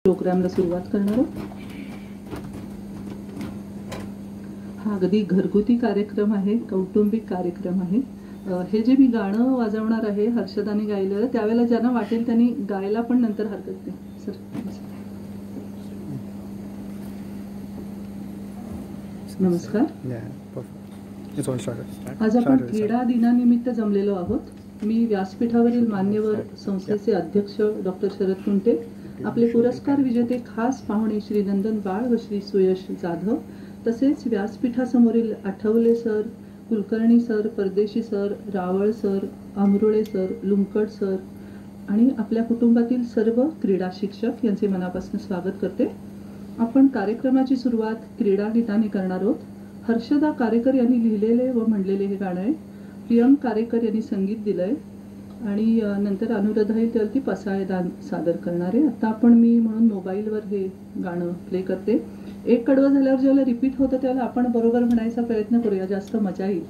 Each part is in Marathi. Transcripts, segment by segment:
प्रोग्रामला सुरुवात करणार आहोत. हा अगदी घरगुती कार्यक्रम आहे, कौटुंबिक कार्यक्रम आहे. हे जे मी गाणं वाजवणार आहे हर्षदाने गायलेलं, त्यावेळेला ज्यांना वाटेल त्यांनी गायला पण नंतर हरकत नाही. सर नमस्कार. आज आपण क्रीडा दिनानिमित्त जमलेलो आहोत. मी व्यासपीठावरील मान्यवर संस्थेचे अध्यक्ष डॉक्टर शरद कुंटे, आपले पुरस्कार विजेते खास पाहुणे श्री नंदन बाळ व श्री सुयश जाधव, तसेच व्यासपीठासमोरील Athavale sir, Kulkarni sir, Pardeshi sir, Rawal sir, Amrule sir, Lunkad sir आणि आपल्या कुटुंबातील सर्व क्रीडा शिक्षक यांचे मनापासून स्वागत करते. आपण कार्यक्रमाची सुरुवात क्रीडा गीताने करणार आहोत. हर्षदा कारेकर यांनी लिहिलेले व म्हणलेले हे गाणं आहे. प्रियम कारेकर यांनी संगीत दिलंय आणि नंतर अनुराधा त्यावरती पसायदान सादर करणार आहे. आता आपण मी म्हणून मोबाईलवर हे गाणं प्ले करते. एक कडवं झाल्यावर जेव्हा रिपीट होतं त्यावेळेला आपण बरोबर म्हणायचा प्रयत्न करूया, जास्त मजा येईल.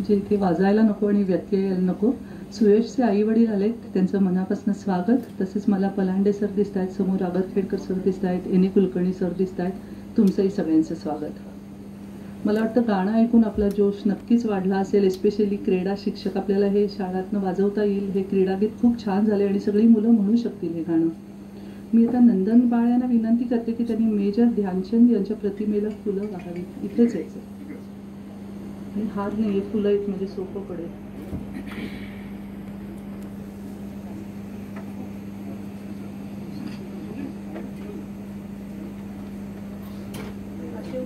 जे इथे वाजायला नको आणि व्यत्यय यायला नको. सुयशचे आई वडील आले, त्यांचं मनापासून स्वागत. तसेच मला पलांडे सर दिसत आहेत, समोर आगरखेडकर सर दिसत आहेत, एने कुलकर्णी सर दिसत आहेत. तुमचंही सगळ्यांचं स्वागत. मला वाटतं गाणं ऐकून आपला जोश नक्कीच वाढला असेल. एस्पेशली क्रीडा शिक्षक आपल्याला हे शाळातनं वाजवता येईल. हे क्रीडागीत खूप छान झाले आणि सगळी मुलं म्हणू शकतील हे गाणं. मी आता नंदन बाळ यांना विनंती करते की त्यांनी मेजर ध्यानचंद यांच्या प्रतिमेला फुलं वाहावीत. इथेच यायचं आणि हार नाही, फुलं आहेत म्हणजे सोपं पडेल.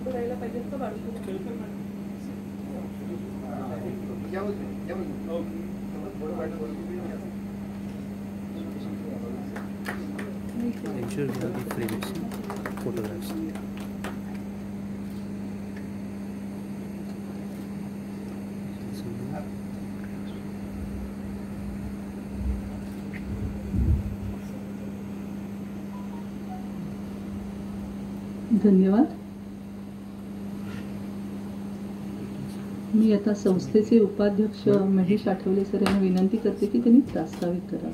करायला पाहिजे का धन्यवाद. मी आता संस्थेचे उपाध्यक्ष महेश आठवले सर यांना विनंती करते की त्यांनी प्रास्ताविक करावं.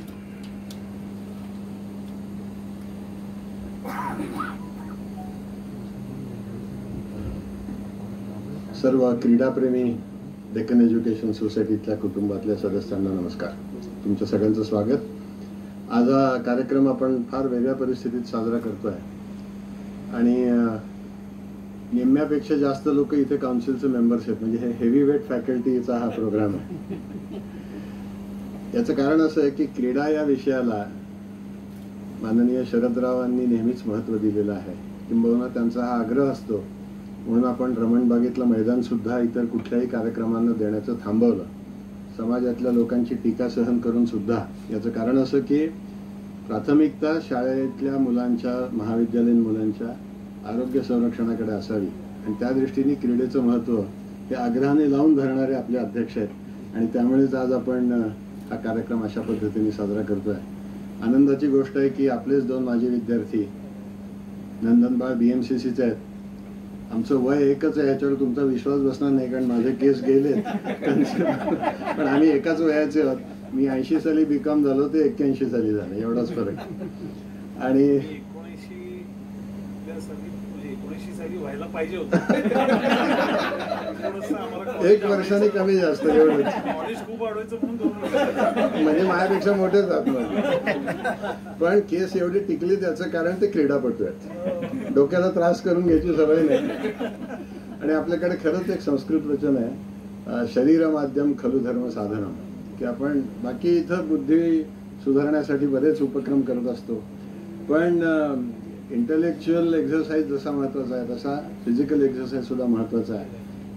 सर्व क्रीडाप्रेमी डेक्कन एज्युकेशन सोसायटीतल्या कुटुंबातल्या सदस्यांना नमस्कार. तुमचं सगळ्यांचं स्वागत. आज हा कार्यक्रम आपण फार वेगळ्या परिस्थितीत साजरा करतोय आणि निम्म्यापेक्षा जास्त लोक इथे काउन्सिलचे मेंबर्स आहेत. म्हणजे हे हेवी वेट फॅकल्टीचा हा प्रोग्राम आहे. याचं कारण असं आहे की क्रीडा या विषयाला माननीय शरदरावांनी नेहमीच महत्त्व दिलेलं आहे. किंबहुना त्यांचा हा आग्रह असतो म्हणून आपण रमणबागेतलं मैदान सुद्धा इतर कुठल्याही कार्यक्रमांना देण्याचं थांबवलं. समाजातल्या लोकांची टीका सहन करून सुद्धा. याचं कारण असं की प्राथमिकता शाळेतल्या मुलांच्या, महाविद्यालयीन मुलांच्या आरोग्य संरक्षणाकडे असावी आणि त्या दृष्टीने क्रीडेचं महत्त्व हे आग्रहाने लावून धरणारे आपले अध्यक्ष आहेत आणि त्यामुळेच आज आपण हा कार्यक्रम अशा पद्धतीने साजरा करतोय. आनंदाची गोष्ट आहे की आपलेच 2 माजी विद्यार्थी नंदनबाळ BMCCचे आहेत. आमचं वय एकच आहे, ह्याच्यावर तुमचा विश्वास बसणार नाही कारण माझे केस गेले पण आम्ही एकाच वयाचे आहोत. मी 80 साली BCom झालो, ते 81 साली झालं, एवढाच फरक. आणि 19 साली व्हायला पाहिजे होतं. 1 वर्षाने कमी जास्त एवढंच. कॉलेज खूप वाढवायचं म्हणून म्हणजे माझ्यापेक्षा मोठेच आहात. पण केस एवढी टिकली त्याचं कारण ते क्रीडापटू आहेत. डोक्याला त्रास करून घ्यायची सवय नाही. आणि आपल्याकडे खरंच एक संस्कृत वचन आहे, शरीर माध्यम खलु धर्म साधनम, की आपण बाकी इथं बुद्धी सुधारण्यासाठी बरेच उपक्रम करत असतो पण इंटेलेक्च्युअल एक्झरसाइज जसा महत्वाचा आहे तसा फिजिकल एक्झरसाइज सुद्धा महत्वाचा आहे.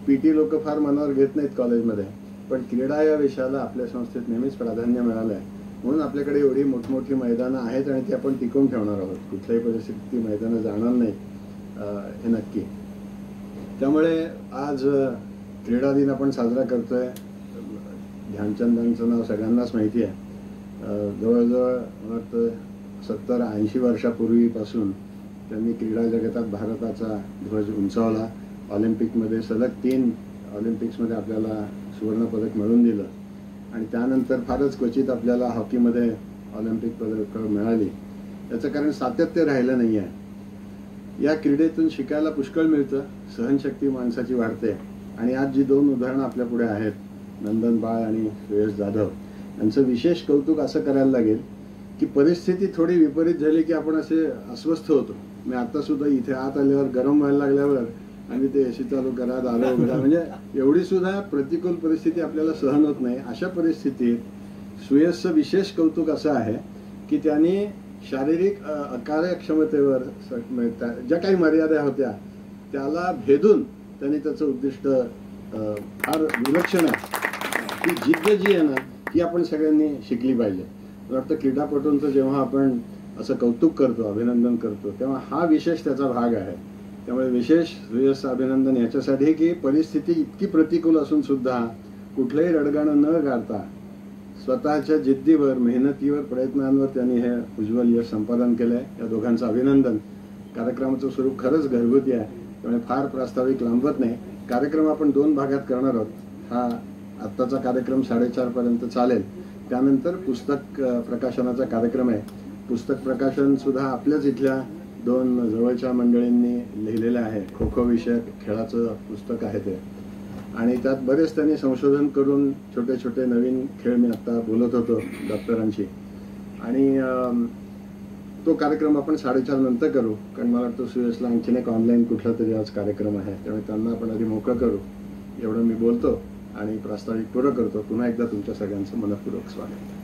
PT लोक फार मनावर घेत नाहीत कॉलेजमध्ये, पण क्रीडा या विषयाला आपल्या संस्थेत नेहमीच प्राधान्य मिळालं आहे. म्हणून आपल्याकडे एवढी मोठमोठी मैदानं आहेत आणि ती आपण टिकवून ठेवणार आहोत. कुठल्याही परिस्थितीत ती मैदानं जाणार नाही हे नक्की. त्यामुळे आज क्रीडा दिन आपण साजरा करतोय. ध्यानचंदांचं नाव सगळ्यांनाच माहिती आहे. जवळजवळ मला वाटतं 70-80 वर्षापूर्वीपासून त्यांनी क्रीडा जगतात भारताचा ध्वज उंचावला. ऑलिम्पिकमध्ये सलग 3 ऑलिम्पिक्समध्ये आपल्याला सुवर्णपदक मिळवून दिलं आणि त्यानंतर फारच क्वचित आपल्याला हॉकीमध्ये ऑलिम्पिक पदकं मिळाली. याचं कारण सातत्य राहिलं नाही आहे. या क्रीडेतून शिकायला पुष्कळ मिळतं. सहनशक्ती माणसाची वाढते आणि आज जी 2 उदाहरणं आपल्या पुढे आहेत, नंदन बाळ आणि सुयश जाधव, यांचं विशेष कौतुक असं करायला लागेल की परिस्थिती थोडी विपरीत झाली की आपण असे अस्वस्थ होतो. मी आता सुद्धा इथे आत आल्यावर गरम व्हायला लागल्यावर आणि ते AC चालू करा, दारू उघडा, म्हणजे एवढी सुद्धा प्रतिकूल परिस्थिती आपल्याला सहन होत नाही. अशा परिस्थितीत सुयशचं विशेष कौतुक असं आहे की त्यांनी शारीरिक अकार्यक्षमतेवर ज्या काही मर्यादा होत्या त्याला भेदून त्यांनी त्याचं उद्दिष्ट फार विलक्षण आहे. ही जिद्द जी आहे ना ती आपण सगळ्यांनी शिकली पाहिजे. मला वाटतं क्रीडापटूंचं जेव्हा आपण असं कौतुक करतो, अभिनंदन करतो, तेव्हा हा विशेष त्याचा भाग आहे. त्यामुळे विशेष सुयशचं अभिनंदन याच्यासाठी की परिस्थिती इतकी प्रतिकूल असून सुद्धा कुठलंही रडगाणं न गाळता स्वतःच्या जिद्दीवर, मेहनतीवर, प्रयत्नांवर त्यांनी हे उज्ज्वल यश संपादन केलंय. या दोघांचं अभिनंदन. कार्यक्रमाचं स्वरूप खरंच घरगुती आहे त्यामुळे फार प्रास्ताविक लांबत नाही. कार्यक्रम आपण 2 भागात करणार आहोत. हा आत्ताचा कार्यक्रम 4:30 पर्यंत चालेल. त्यानंतर पुस्तक प्रकाशनाचा कार्यक्रम आहे. पुस्तक प्रकाशन सुद्धा आपल्याच इथल्या दोन जवळच्या मंडळींनी लिहिलेलं आहे. खो खो विषयक खेळाचं पुस्तक आहे ते, आणि त्यात बरेच त्यांनी संशोधन करून छोटे छोटे नवीन खेळ, मी आता बोलत होतो डॉक्टरांशी, आणि तो कार्यक्रम आपण 4:30 नंतर करू, कारण मला वाटतं सुयशला आणखीन एक ऑनलाईन कुठला तरी आज कार्यक्रम आहे, त्यामुळे त्यांना आपण आधी मोकळं करू. एवढं मी बोलतो आणि प्रास्ताविक पूर्ण करतो. पुन्हा एकदा तुमच्या सगळ्यांचं मनपूर्वक स्वागत.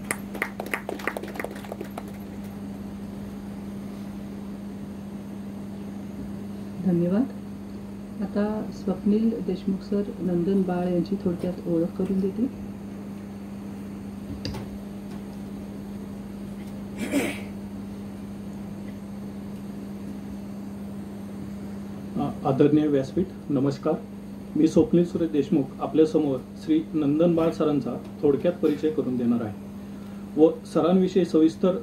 धन्यवाद. आता स्वप्नील देशमुख सर नंदन बाळ यांची थोडक्यात ओळख करून देतील. आदरणीय व्यासपीठ, नमस्कार. मी स्वप्नील सुरेश देशमुख आपल्यासमोर श्री नंदन बाळ सरांचा थोडक्यात परिचय करून देणार आहे व सरांविषयी सविस्तर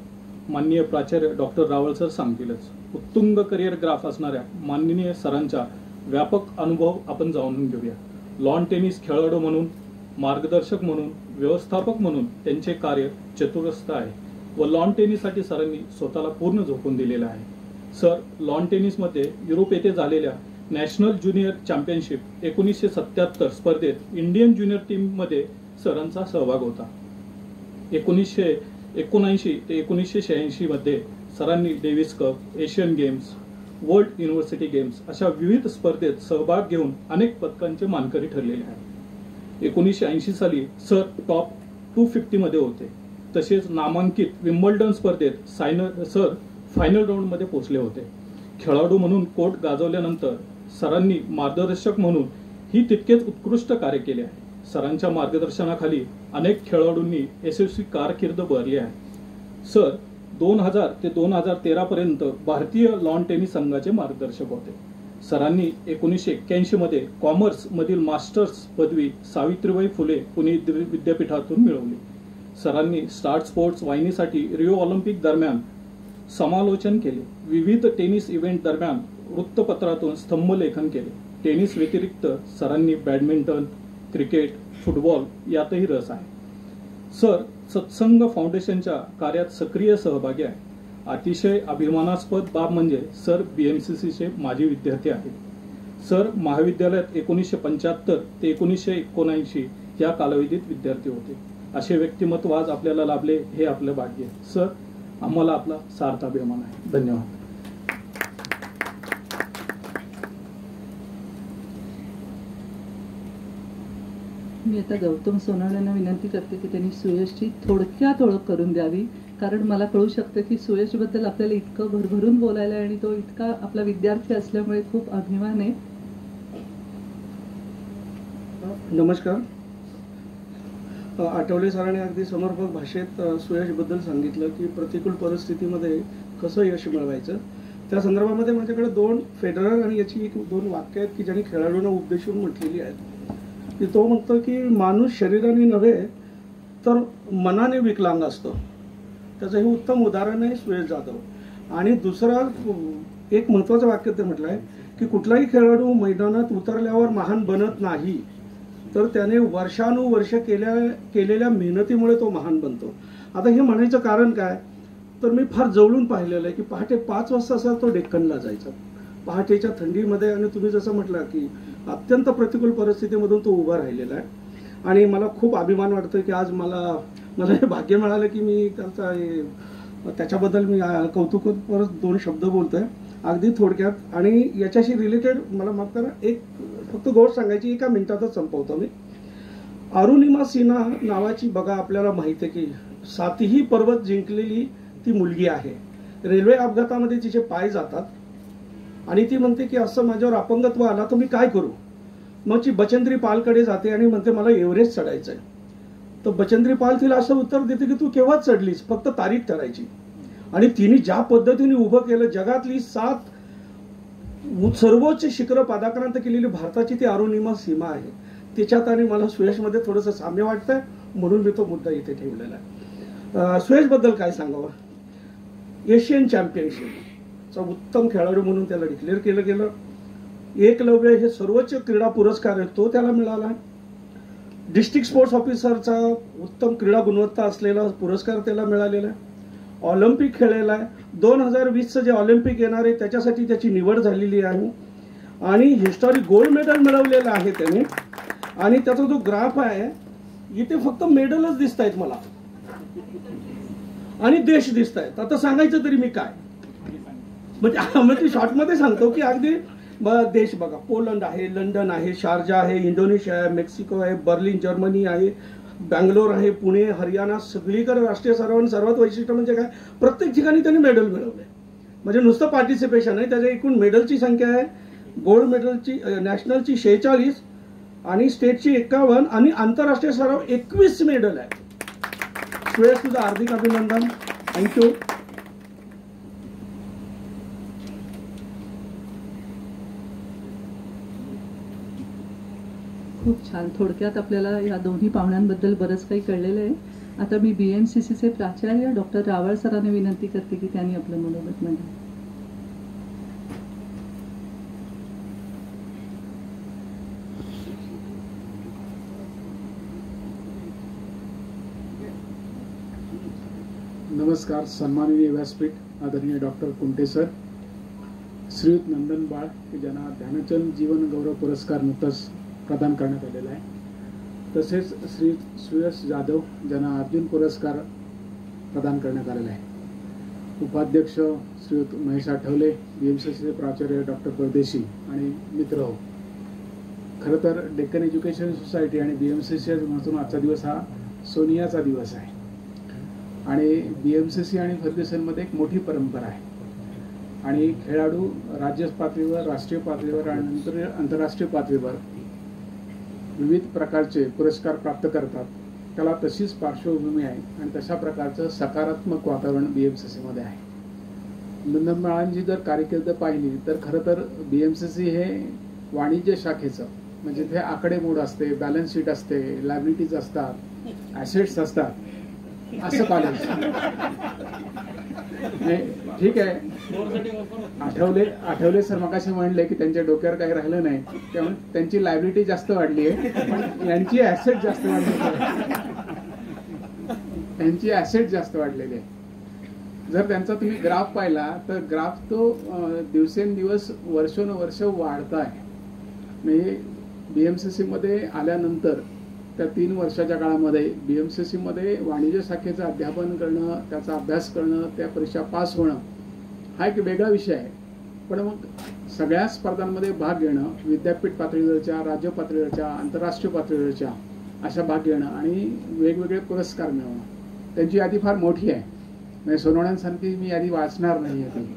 माननीय प्राचार्य डॉक्टर रावळ सर सांगतीलच. उत्तुंग करिअर ग्राफ असणाऱ्या माननीय सरांचा व्यापक अनुभव आपण जाणून घेऊया. लॉन टेनिस खेळाडू म्हणून, मार्गदर्शक म्हणून, व्यवस्थापक म्हणून त्यांचे कार्य चतुरस्र आहे व लॉन टेनिससाठी सरांनी स्वतःला पूर्ण झोकून दिलेलं आहे. सर लॉन टेनिसमध्ये युरोप येथे झालेल्या नॅशनल ज्युनियर चॅम्पियनशिप 1977 स्पर्धेत इंडियन ज्युनियर टीममध्ये सरांचा सहभाग होता. 1979 ते 1986 मध्ये सरांनी Davis cup, Asian games, world university games अशा विविध स्पर्धेत सहभाग घेऊन अनेक पदकांचे मानकरी ठरलेले आहेत. 1980 साली सर टॉप 250 मध्ये होते. तसेच नामांकित विम्बल्डन स्पर्धेत सर फायनल राऊंडमध्ये पोहोचले होते. खेळाडू म्हणून कोर्ट गाजवल्यानंतर सरांनी मार्गदर्शक म्हणून ही तितकेच उत्कृष्ट कार्य केले आहे. सरांच्या मार्गदर्शनाखाली अनेक खेळाडूंनी यशस्वी कारकीर्द बहरली आहे. सर 2000 ते 2013 पर्यंत भारतीय लॉन टेनिस संघाचे मार्गदर्शक होते. सरांनी 1981 मध्ये कॉमर्स मधील मास्टर्स पदवी सावित्रीबाई फुले पुणे विद्यापीठातून मिळवली. सरांनी स्टार स्पोर्ट्स वाहिनीसाठी रिओ ऑलिम्पिक दरम्यान समालोचन केले. विविध टेनिस इव्हेंट दरम्यान वृत्तपत्रातून स्तंभलेखन केले. टेनिस व्यतिरिक्त सरांनी बॅडमिंटन, क्रिकेट, फुटबॉल यातही रस आहे. सर सत्संग फाउंडेशनच्या कार्यात सक्रिय सहभागी आहे. अतिशय अभिमानास्पद बाब म्हणजे सर BMCCचे माजी विद्यार्थी आहेत. सर महाविद्यालयात 1975 ते 1979 या कालावधीत विद्यार्थी होते. असे व्यक्तिमत्व आज आपल्याला लाभले हे आपलं भाग्य. सर आम्हाला आपला सार्थ अभिमान आहे. धन्यवाद. मी आता गौतम सोनावणे यांना विनंती करते की त्यांनी सुयशची थोडक्यात ओळख करून द्यावी, कारण मला कळू शकतं की सुयशबद्दल आपल्याला इतकं भरभरून बोलायला आणि तो इतका आपला विद्यार्थी असल्यामुळे खूप अभिमान आहे. नमस्कार. आठवले सरांनी अगदी समर्पक भाषेत सुयशबद्दल सांगितलं की प्रतिकूल परिस्थितीमध्ये कसं यश मिळवायचं. त्या संदर्भामध्ये माझ्याकडे 2 फेडरर आणि याची 2 वाक्य आहेत की ज्यांनी खेळाडूंना उपदेशून म्हटलेली आहेत. की तो म्हणतो की माणूस शरीराने नव्हे तर मनाने विकलांग असतो. त्याचं हे उत्तम उदाहरण आहे सुयश जाधव. आणि दुसरा एक महत्त्वाचं वाक्य ते म्हटलं आहे की कुठलाही खेळाडू मैदानात उतरल्यावर महान बनत नाही, तर त्याने वर्षानुवर्ष केलेल्या मेहनतीमुळे तो महान बनतो. आता हे म्हणायचं कारण काय, तर मी फार जवळून पाहिलेलं आहे की पहाटे 5 वाजता असा तो डेक्कनला जायचा पहाटेच्या थंडीमध्ये. आणि तुम्ही जसं म्हटलं की अत्यंत प्रतिकूल परिस्थितीमधून तो उभा राहिलेला आहे. आणि मला खूप अभिमान वाटतो की आज मला हे भाग्य मिळालं की मी त्याच्याबद्दल मी कौतुक परत 2 शब्द बोलतोय अगदी थोडक्यात. आणि याच्याशी रिलेटेड मला माफ करा, एक फक्त गोष्ट सांगायची, 1 मिनिटातच संपवतो मी. अरुणिमा सिन्हा नावाची बघा आपल्याला माहिती आहे की 7ही पर्वत जिंकलेली ती मुलगी आहे. रेल्वे अपघातामध्ये तिचे पाय जातात आणि ती म्हणते की असं माझ्यावर अपंगत्व आला तर मी काय करू. मग ती बचेंद्री पालकडे जाते आणि म्हणते मला एव्हरेस्ट चढायचंय. तर बचेंद्री पाल तिला असं उत्तर देते की तू केव्हा चढलीस, फक्त तारीख ठरायची. आणि तिने ज्या पद्धतीने उभं केलं, जगातली 7 सर्वोच्च शिखरं पादाक्रांत केलेली भारताची ती अरुणिमा सिन्हा आहे. तिच्यात आणि मला सुयशमध्ये थोडंसं साम्य वाटतंय, म्हणून मी तो मुद्दा इथे ठेवलेला आहे. सुयशबद्दल काय सांगावं, एशियन चॅम्पियनशिपचा उत्तम खेळाडू म्हणून त्याला डिक्लेअर केलं गेलं. एकलव्य हे सर्वोच्च क्रीडा पुरस्कार आहे तो त्याला मिळाला. डिस्ट्रिक्ट स्पोर्ट्स ऑफिसरचा उत्तम क्रीडा गुणवत्ता असलेला पुरस्कार त्याला मिळालेला आहे. ऑलिम्पिक खेळलेला आहे. 2020चं जे ऑलिम्पिक येणार आहे त्याच्यासाठी त्याची निवड झालेली आहे आणि हिस्टॉरिक गोल्ड मेडल मिळवलेलं आहे त्याने. आणि त्याचा जो ग्राफ आहे इथे फक्त मेडलच दिसत आहेत मला आणि देश दिसत आहेत. आता सांगायचं तरी मी काय, म्हणजे शॉर्टमध्ये सांगतो की अगदी देश बघा, पोलंड आहे, लंडन आहे, शारजा आहे, इंडोनेशिया आहे, मेक्सिको आहे, बर्लिन जर्मनी आहे, बँगलोर आहे, पुणे, हरियाणा, सगळीकडे राष्ट्रीय सराव. सर्वात वैशिष्ट्य म्हणजे काय, प्रत्येक ठिकाणी त्यांनी मेडल मिळवले. म्हणजे नुसतं पार्टिसिपेशन आहे, त्याच्या एकूण मेडलची संख्या आहे गोल्ड मेडलची नॅशनलची 46 आणि स्टेटची 51 आणि आंतरराष्ट्रीय सराव 21 मेडल आहे. सुयश, तुझं हार्दिक अभिनंदन. थँक्यू. खूप छान. थोडक्यात आपल्याला या दोन्ही पाहुण्यांबद्दल बरंच काही कळलेलं आहे. आता मी BMCCचे प्राचार्य डॉक्टर रावळ सरांना विनंती करते की त्यांनी आपलं मनोगत मांडावं. नमस्कार. सन्माननीय व्यासपीठ आदरणीय डॉक्टर कुंटे सर, श्रीयुत नंदन बाळ की ज्यांना ध्यानचंद जीवन गौरव पुरस्कार नुकताच प्रदान करण्यात आलेला आहे, तसेच श्री सुयश जाधव ज्यांना अर्जुन पुरस्कार प्रदान करण्यात आलेला आहे, उपाध्यक्ष श्रीयुत महेश आठवले, BMCCचे प्राचार्य डॉक्टर परदेशी आणि मित्र हो. खरं तर डेक्कन एज्युकेशन सोसायटी आणि BMCC म्हणून आजचा दिवस हा सोनियाचा दिवस आहे आणि BMCC आणि फर्ग्युसनमध्ये एक मोठी परंपरा आहे आणि खेळाडू राज्य पातळीवर, राष्ट्रीय पातळीवर आणि आंतरराष्ट्रीय पातळीवर विविध प्रकारचे पुरस्कार प्राप्त करतात. त्याला तशीच पार्श्वभूमी आहे आणि तशा प्रकारचं सकारात्मक वातावरण BMCCमध्ये आहे. नंदन बाळांची जर कारकीर्द पाहिली तर खरं तर BMCC हे वाणिज्य शाखेचं, म्हणजे ते आकडेमोड असते, बॅलन्स शीट असते, लायबिलिटीज असतात, ॲसेट्स असतात, असं कॉलेज. ठीक आहे, आठवले सर मगाशी म्हणले की त्यांच्या डोक्यावर काही राहिलं नाही, त्यामुळे त्यांची लायबिलिटी जास्त वाढली आहे पण यांची ऍसेट जास्त वाढली, त्यांची ऍसेट जास्त वाढलेली आहे. जर त्यांचा तुम्ही ग्राफ पाहिला तर ग्राफ तो दिवसेंदिवस वर्षोनवर्ष वाढत आहे. म्हणजे BMCC मध्ये आल्यानंतर त्या 3 वर्षाच्या काळामध्ये BMCC मध्ये वाणिज्य शाखेचं अध्यापन करणं, त्याचा अभ्यास करणं, त्या परीक्षा पास होणं हा एक वेगळा विषय आहे. पण मग सगळ्या स्पर्धांमध्ये भाग घेणं, विद्यापीठ पातळीवरच्या, राज्य पातळीवरच्या, आंतरराष्ट्रीय पातळीवरच्या अशा भाग घेणं आणि वेगवेगळे पुरस्कार मिळवणं, त्यांची यादी फार मोठी आहे. म्हणजे सोनवण्यांसारखी मी यादी वाचणार नाही आहे ती,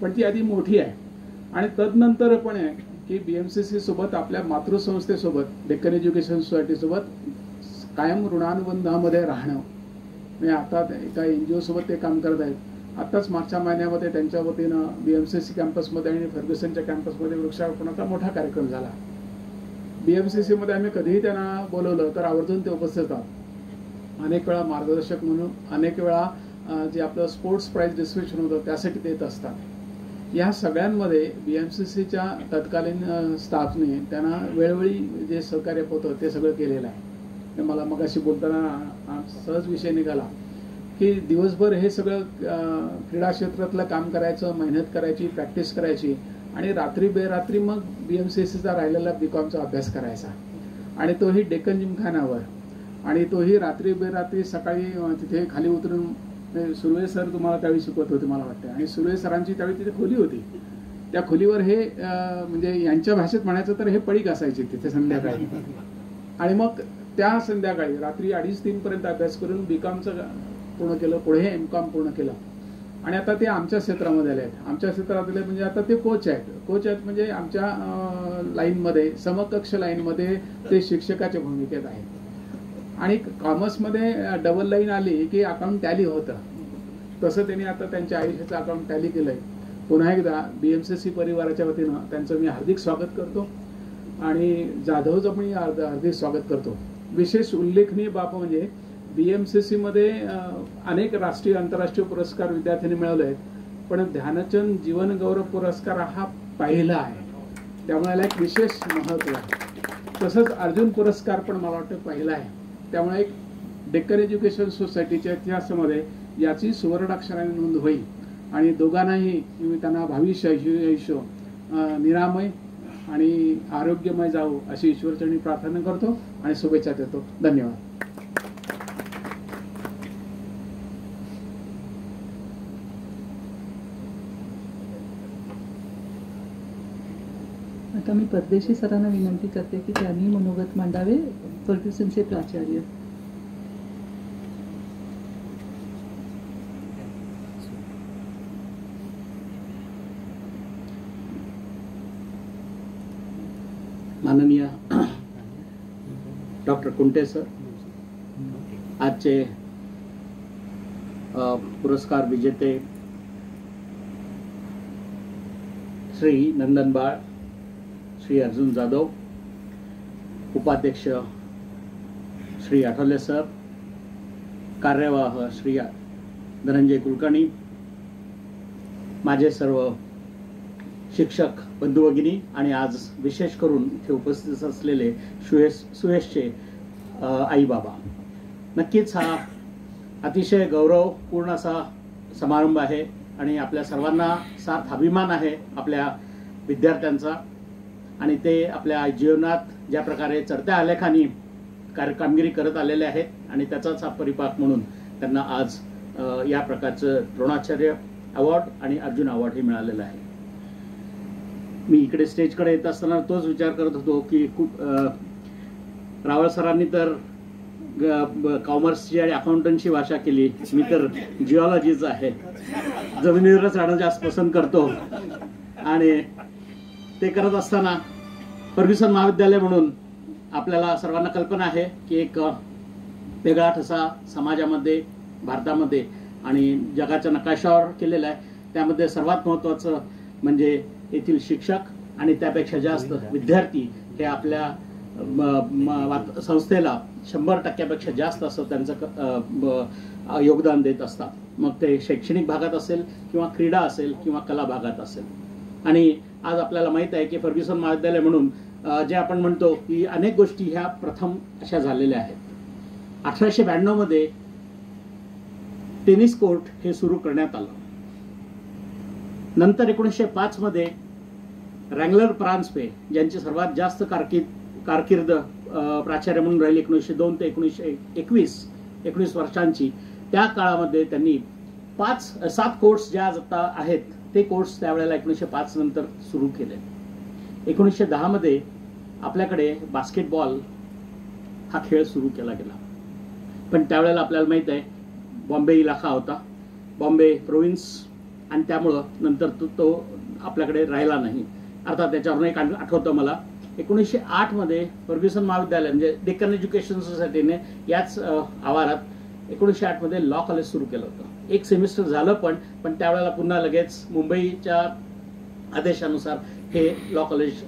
पण ती यादी मोठी आहे. आणि तदनंतर पण आहे की BMCC सोबत, आपल्या मातृसंस्थेसोबत, डेक्कन एज्युकेशन सोसायटी सोबत कायम ऋणानुबंधामध्ये राहणं. म्हणजे आता एका NGO सोबत ते काम करत आहेत. आताच मागच्या महिन्यामध्ये त्यांच्या वतीनं BMCC कॅम्पसमध्ये आणि फर्ग्युसनच्या कॅम्पसमध्ये वृक्षारोपणाचा मोठा कार्यक्रम झाला. BMCC मध्ये आम्ही कधीही त्यांना बोलवलं तर आवर्जून ते उपस्थित असतात. अनेक वेळा मार्गदर्शक म्हणून, अनेक वेळा जे आपलं स्पोर्ट्स प्राइज डिस्ट्रीब्युशन होतं त्यासाठी देत असतात. या सगळ्यांमध्ये BMCCच्या तत्कालीन स्टाफने त्यांना वेळोवेळी जे सहकार्य होतं ते सगळं केलेलं आहे. मला मगाशी बोलताना सहज विषय निघाला की दिवसभर हे सगळं क्रीडा क्षेत्रातलं काम करायचं, मेहनत करायची, प्रॅक्टिस करायची आणि रात्री बेरात्री मग BMCCचा राहिलेला BComचा अभ्यास करायचा आणि तोही डेक्कन जिमखान्यावर, आणि तोही रात्री बेरात्री. सकाळी तिथे खाली उतरून सुर्वे सर तुम्हाला त्यावेळी शिकवत होते मला वाटतं, आणि सुर्वे सरांची त्यावेळी तिथे खोली होती. त्या खोलीवर हे म्हणजे यांच्या भाषेत म्हणायचं तर हे पडीक असायचे तिथे संध्याकाळी. आणि मग त्या संध्याकाळी रात्री 2:30-3 पर्यंत अभ्यास करून BComचं पूर्ण केलं, पुढे MCom पूर्ण केलं आणि आता ते आमच्या क्षेत्रामध्ये आले आहेत. आमच्या क्षेत्रात आले म्हणजे आता ते कोच आहेत म्हणजे आमच्या लाईनमध्ये, समकक्ष लाईनमध्ये ते शिक्षकाच्या भूमिकेत आहेत. आणि कॉमर्समध्ये डबल लाईन आली की अकाउंट टॅली होतं, तसं त्यांनी आता त्यांच्या आयुष्याचं अकाउंट टॅली केलंय. पुन्हा एकदा BMCC परिवाराच्या वतीनं त्यांचं मी हार्दिक स्वागत करतो आणि जाधवचं पण हार्दिक स्वागत करतो. विशेष उल्लेखनीय बाब म्हणजे BMCC मध्ये अनेक राष्ट्रीय आंतरराष्ट्रीय पुरस्कार विद्यार्थ्यांनी मिळवले आहेत, पण ध्यानचंद जीवन गौरव पुरस्कार हा पहिला आहे, त्यामुळे याला एक विशेष महत्त्व आहे. तसंच अर्जुन पुरस्कार पण मला वाटतं पहिला आहे. त्यामुळे एक डेक्कन एज्युकेशन सोसायटीच्या इतिहासामध्ये याची सुवर्णाक्षराने नोंद होईल आणि दोघांनाही मी त्यांना भावी आयुष्य निरामय आणि आरोग्यमय जावो अशी ईश्वरचरणी प्रार्थना करतो आणि शुभेच्छा देतो. धन्यवाद. आता मी परदेशी सरांना विनंती करते की त्यांनी मनोगत मांडावे. फर्ग्युसनचे प्राचार्य. माननीय डॉक्टर कुंटे सर, आजचे पुरस्कार विजेते श्री नंदन बाळ, श्री अर्जुन जाधव, उपाध्यक्ष श्री आठवले सर, कार्यवाह श्री धनंजय कुलकर्णी, माझे सर्व शिक्षक बंधू भगिनी आणि आज विशेष करून इथे उपस्थित असलेले सुयशचे आई बाबा, नक्कीच हा अतिशय गौरवपूर्ण असा समारंभ आहे आणि आपल्या सर्वांना सार्थ अभिमान आहे आपल्या विद्यार्थ्यांचा आणि ते आपल्या जीवनात ज्या प्रकारे चढत्या आलेखाने कामगिरी करत आलेले आहेत आणि त्याचाच हा परिपाक म्हणून त्यांना आज या प्रकारचं द्रोणाचार्य अवॉर्ड आणि अर्जुन अवॉर्ड हे मिळालेलं आहे. मी इकडे स्टेजकडे येत असताना तोच विचार करत होतो की खूप रावळ सरांनी तर कॉमर्सची आणि अकाउंटंटची भाषा केली, मी तर जिओलॉजीच आहे, जमिनीवरच राहणं जास्त पसंत करतो. आणि ते करत असताना फर्ग्युसन महाविद्यालय म्हणून आपल्याला सर्वांना कल्पना आहे की एक वेगळा ठसा समाजामध्ये, भारतामध्ये आणि जगाच्या नकाशावर केलेला आहे. त्यामध्ये सर्वात महत्त्वाचं म्हणजे येथील शिक्षक आणि त्यापेक्षा जास्त विद्यार्थी हे आपल्या संस्थेला 100% जास्त असं त्यांचं योगदान देत असतात. मग ते शैक्षणिक भागात असेल किंवा क्रीडा असेल किंवा कला भागात असेल. आणि आज आपल्याला माहित आहे की फर्ग्युसन महाविद्यालय म्हणून जे आपण म्हणतो की अनेक गोष्टी ह्या प्रथम अशा झालेल्या आहेत. 1892 मध्ये टेनिस कोर्ट हे सुरू करण्यात आलं. नंतर 1905 मध्ये रँगलर प्रान्सपे ज्यांची सर्वात जास्त कारकीर्द प्राचार्य म्हणून राहिली 1902 ते 1919 वर्षांची, त्या काळामध्ये त्यांनी 7 कोर्ट्स ज्या आता आहेत ते कोर्ट्स त्यावेळेला 1905 नंतर सुरू केले. 1910 मध्ये आपल्याकडे बास्केटबॉल हा खेळ सुरू केला गेला. पण त्यावेळेला आपल्याला माहित आहे बॉम्बे इलाका होता, बॉम्बे प्रोव्हिन्स, आणि त्यामुळं नंतर तो आपल्याकडे राहिला नाही. अर्थात त्याच्यावरून एक आठवतं मला 1908 मध्ये फर्ग्युसन महाविद्यालय म्हणजे डेक्कन एज्युकेशन सोसायटीने याच आवारात 1908 मध्ये लॉ कॉलेज सुरू केलं होतं. एक सेमिस्टर झालं पण त्यावेळेला पुन्हा लगेच मुंबईच्या आदेशानुसार हे लॉ कॉलेज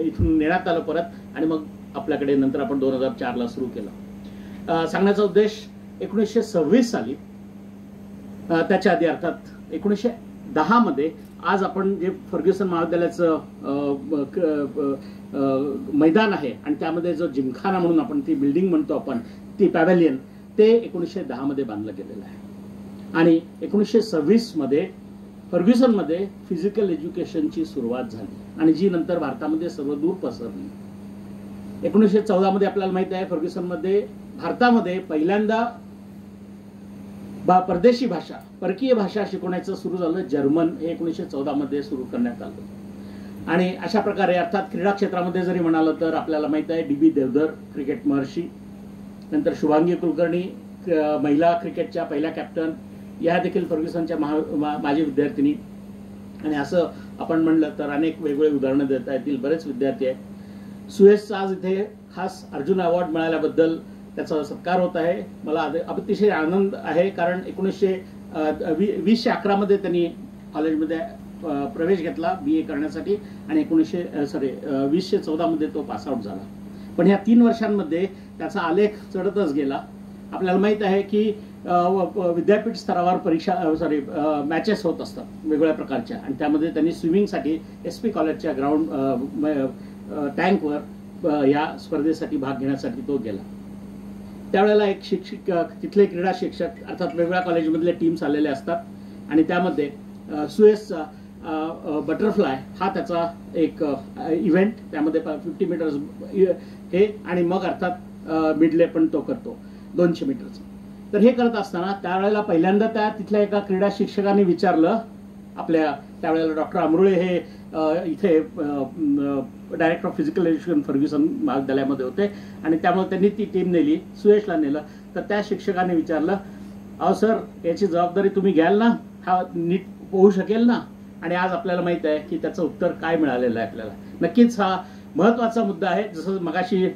इथून नेण्यात आलं परत आणि मग आपल्याकडे नंतर आपण 2004ला सुरू केलं. सांगण्याचा उद्देश 1926 साली, त्याच्या आधी अर्थात 1910 मध्ये आज आपण जे फर्ग्युसन महाविद्यालयाचं मैदान आहे आणि त्यामध्ये जो जिमखाना म्हणून आपण ती बिल्डिंग म्हणतो आपण, ती पॅव्हेलियन, ते 1910 मध्ये बांधलं गेलेलं आहे. आणि 1926 मध्ये फर्ग्युसन मध्ये फिजिकल एज्युकेशनची सुरुवात झाली आणि जी नंतर भारतामध्ये सर्वदूर पसरली. 1914 मध्ये आपल्याला माहित आहे फर्ग्युसन मध्ये भारतामध्ये पहिल्यांदा परदेशी भाषा, परकीय भाषा शिकवण्याचं सुरू झालं. जर्मन हे 1914 मध्ये सुरू करण्यात आलं. आणि अशा प्रकारे अर्थात क्रीडा क्षेत्रामध्ये जरी म्हणालं तर आपल्याला माहित आहे DB देवधर क्रिकेट महर्षी, नंतर शुभांगी कुलकर्णी महिला क्रिकेटच्या पहिल्या कॅप्टन, या देखील फर्ग्युसनच्या माजी विद्यार्थिनी. आणि असं आपण म्हणलं तर अनेक वेगवेगळी उदाहरणं देता येतील, बरेच विद्यार्थी आहेत. सुयशचा आज इथे खास अर्जुन अवॉर्ड मिळाल्याबद्दल त्याचा सत्कार होत आहे. मला अतिशय आनंद आहे कारण 1920-11 मध्ये त्यांनी कॉलेजमध्ये प्रवेश घेतला BA करण्यासाठी आणि 2014 मध्ये तो पासआउट झाला. पण ह्या 3 वर्षांमध्ये त्याचा आलेख चढतच गेला. आपल्याला माहित आहे की विद्यापीठ स्तरावर मॅचेस होत असतात वेगवेगळ्या प्रकारच्या, आणि त्यामध्ये त्यांनी स्विमिंगसाठी SP कॉलेजच्या ग्राउंड टँकवर या स्पर्धेसाठी भाग घेण्यासाठी तो गेला. त्यावेळेला एक शिक्षक, तिथले क्रीडा शिक्षक अर्थात वेगवेगळ्या कॉलेजमधले टीम्स आलेले असतात आणि त्यामध्ये सुएसचा बटरफ्लाय हा त्याचा एक इव्हेंट, त्यामध्ये 50 मीटर्स हे आणि मग अर्थात मिडले पण तो करतो 200 मीटरचं. तर हे करत असताना त्यावेळेला पहिल्यांदा त्या तिथल्या एका क्रीडा शिक्षकाने विचारलं आपल्या, त्यावेळेला डॉक्टर अमरुळे हे इथे director of physical education Fergusson महाविद्यालयामध्ये होते आणि त्यामुळे त्यांनी ती टीम नेली, सुयशला नेलं. तर त्या शिक्षकाने विचारलं, अहो सर, याची जबाबदारी तुम्ही घ्याल ना, हा नीट होऊ शकेल ना? आणि आज आपल्याला माहित आहे की त्याचं उत्तर काय मिळालेलं आहे आपल्याला. नक्कीच हा महत्वाचा मुद्दा आहे. जसं मगाशी